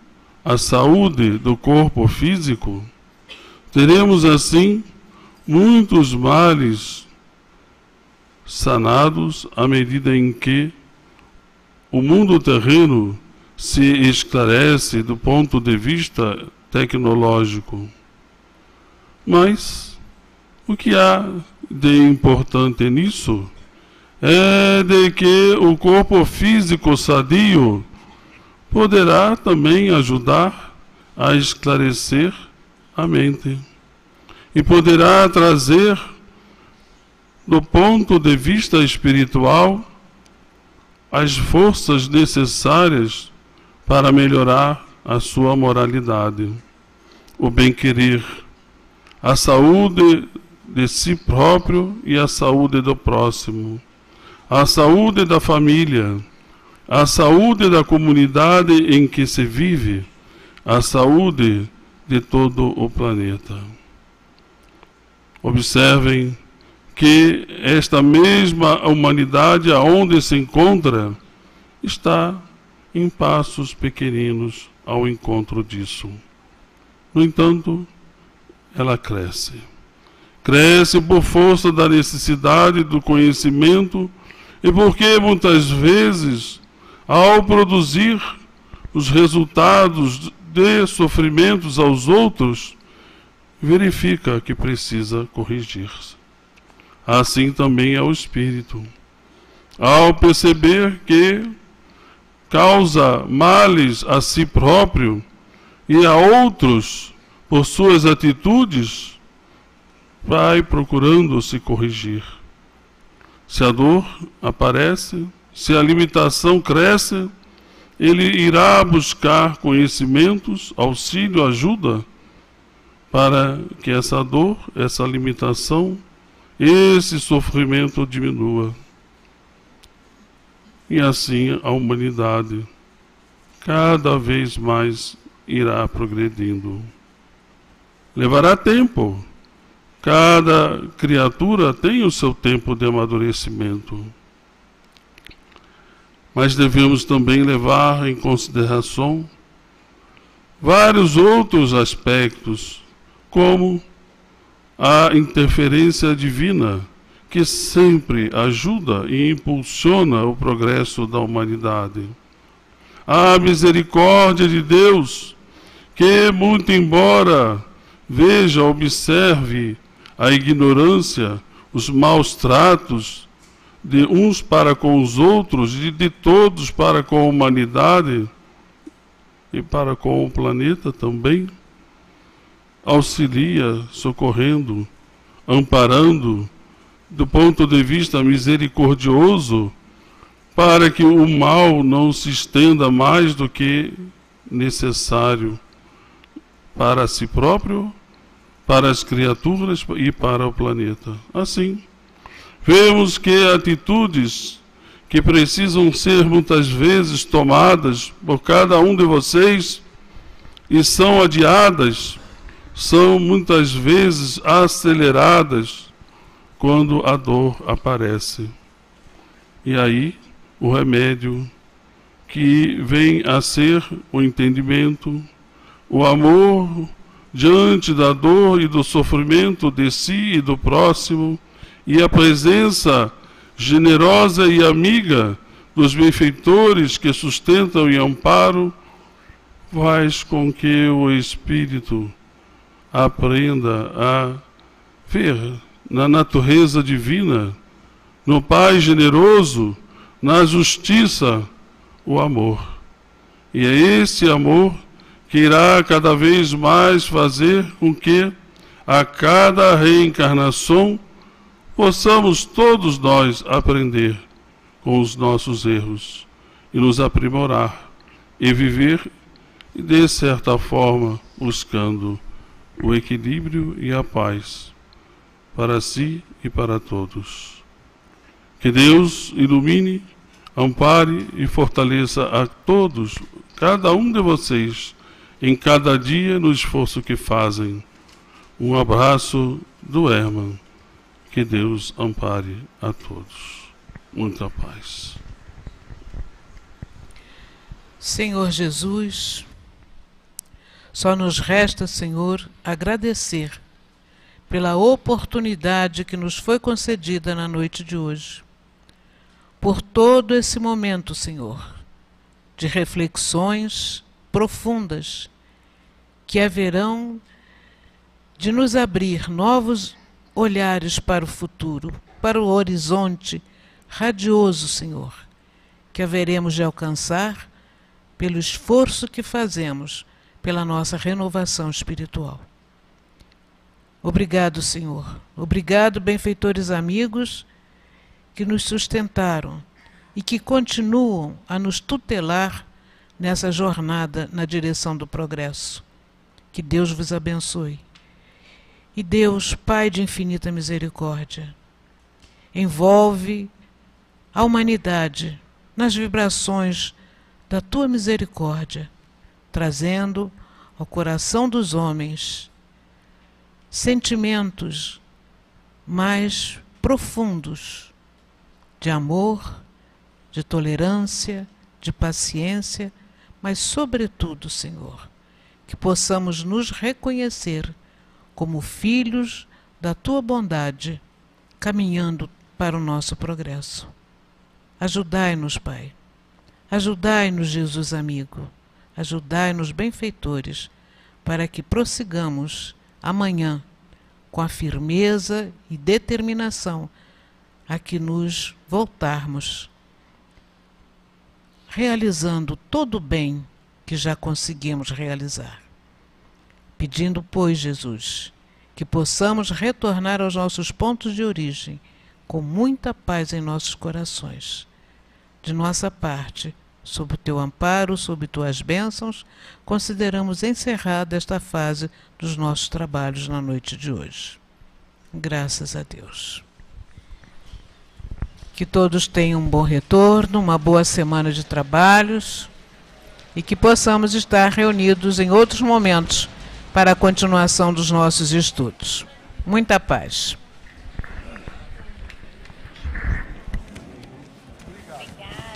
a saúde do corpo físico, teremos assim muitos males sanados à medida em que o mundo terreno se esclarece do ponto de vista tecnológico. Mas o que há de importante nisso é de que o corpo físico sadio poderá também ajudar a esclarecer a mente e poderá trazer, do ponto de vista espiritual, as forças necessárias para melhorar a sua moralidade, o bem-querer, a saúde de si próprio e a saúde do próximo, a saúde da família, a saúde da comunidade em que se vive, a saúde de todo o planeta. Observem que esta mesma humanidade aonde se encontra está em passos pequeninos ao encontro disso. No entanto, ela cresce. Cresce por força da necessidade do conhecimento e porque muitas vezes, ao produzir os resultados de sofrimentos aos outros, verifica que precisa corrigir-se. Assim também é o espírito. Ao perceber que causa males a si próprio e a outros por suas atitudes, vai procurando se corrigir. Se a dor aparece, se a limitação cresce, ele irá buscar conhecimentos, auxílio, ajuda, para que essa dor, essa limitação, esse sofrimento diminua. E assim a humanidade cada vez mais irá progredindo. Levará tempo. Cada criatura tem o seu tempo de amadurecimento. Mas devemos também levar em consideração vários outros aspectos, como a interferência divina, que sempre ajuda e impulsiona o progresso da humanidade. A misericórdia de Deus, que, muito embora veja, observe a ignorância, os maus tratos de uns para com os outros e de todos para com a humanidade e para com o planeta também, auxilia, socorrendo, amparando, do ponto de vista misericordioso, para que o mal não se estenda mais do que necessário para si próprio, para as criaturas e para o planeta. Assim, vemos que atitudes que precisam ser muitas vezes tomadas por cada um de vocês e são adiadas, são muitas vezes aceleradas quando a dor aparece. E aí, o remédio que vem a ser o entendimento, o amor diante da dor e do sofrimento de si e do próximo, e a presença generosa e amiga dos benfeitores que sustentam e amparam, faz com que o espírito aprenda a ver na natureza divina, no Pai generoso, na justiça, o amor. E é esse amor que irá cada vez mais fazer com que, a cada reencarnação, possamos todos nós aprender com os nossos erros e nos aprimorar e viver, de certa forma, buscando o equilíbrio e a paz para si e para todos. Que Deus ilumine, ampare e fortaleça a todos, cada um de vocês, em cada dia no esforço que fazem. Um abraço do Herman. Que Deus ampare a todos. Muita paz. Senhor Jesus, só nos resta, Senhor, agradecer pela oportunidade que nos foi concedida na noite de hoje, por todo esse momento, Senhor, de reflexões profundas que haverão de nos abrir novos olhares para o futuro, para o horizonte radioso, Senhor, que haveremos de alcançar pelo esforço que fazemos pela nossa renovação espiritual. Obrigado, Senhor. Obrigado, benfeitores amigos, que nos sustentaram e que continuam a nos tutelar nessa jornada na direção do progresso. Que Deus vos abençoe. E Deus, Pai de infinita misericórdia, envolve a humanidade nas vibrações da tua misericórdia, trazendo ao coração dos homens sentimentos mais profundos de amor, de tolerância, de paciência, mas sobretudo, Senhor, que possamos nos reconhecer como filhos da tua bondade, caminhando para o nosso progresso. Ajudai-nos, Pai. Ajudai-nos, Jesus amigo. Ajudai-nos, benfeitores, para que prossigamos amanhã com a firmeza e determinação a que nos voltarmos, realizando todo o bem que já conseguimos realizar. Pedindo, pois, Jesus, que possamos retornar aos nossos pontos de origem com muita paz em nossos corações. De nossa parte, sob o teu amparo, sob tuas bênçãos, consideramos encerrada esta fase dos nossos trabalhos na noite de hoje. Graças a Deus. Que todos tenham um bom retorno, uma boa semana de trabalhos e que possamos estar reunidos em outros momentos para a continuação dos nossos estudos. Muita paz. Obrigada.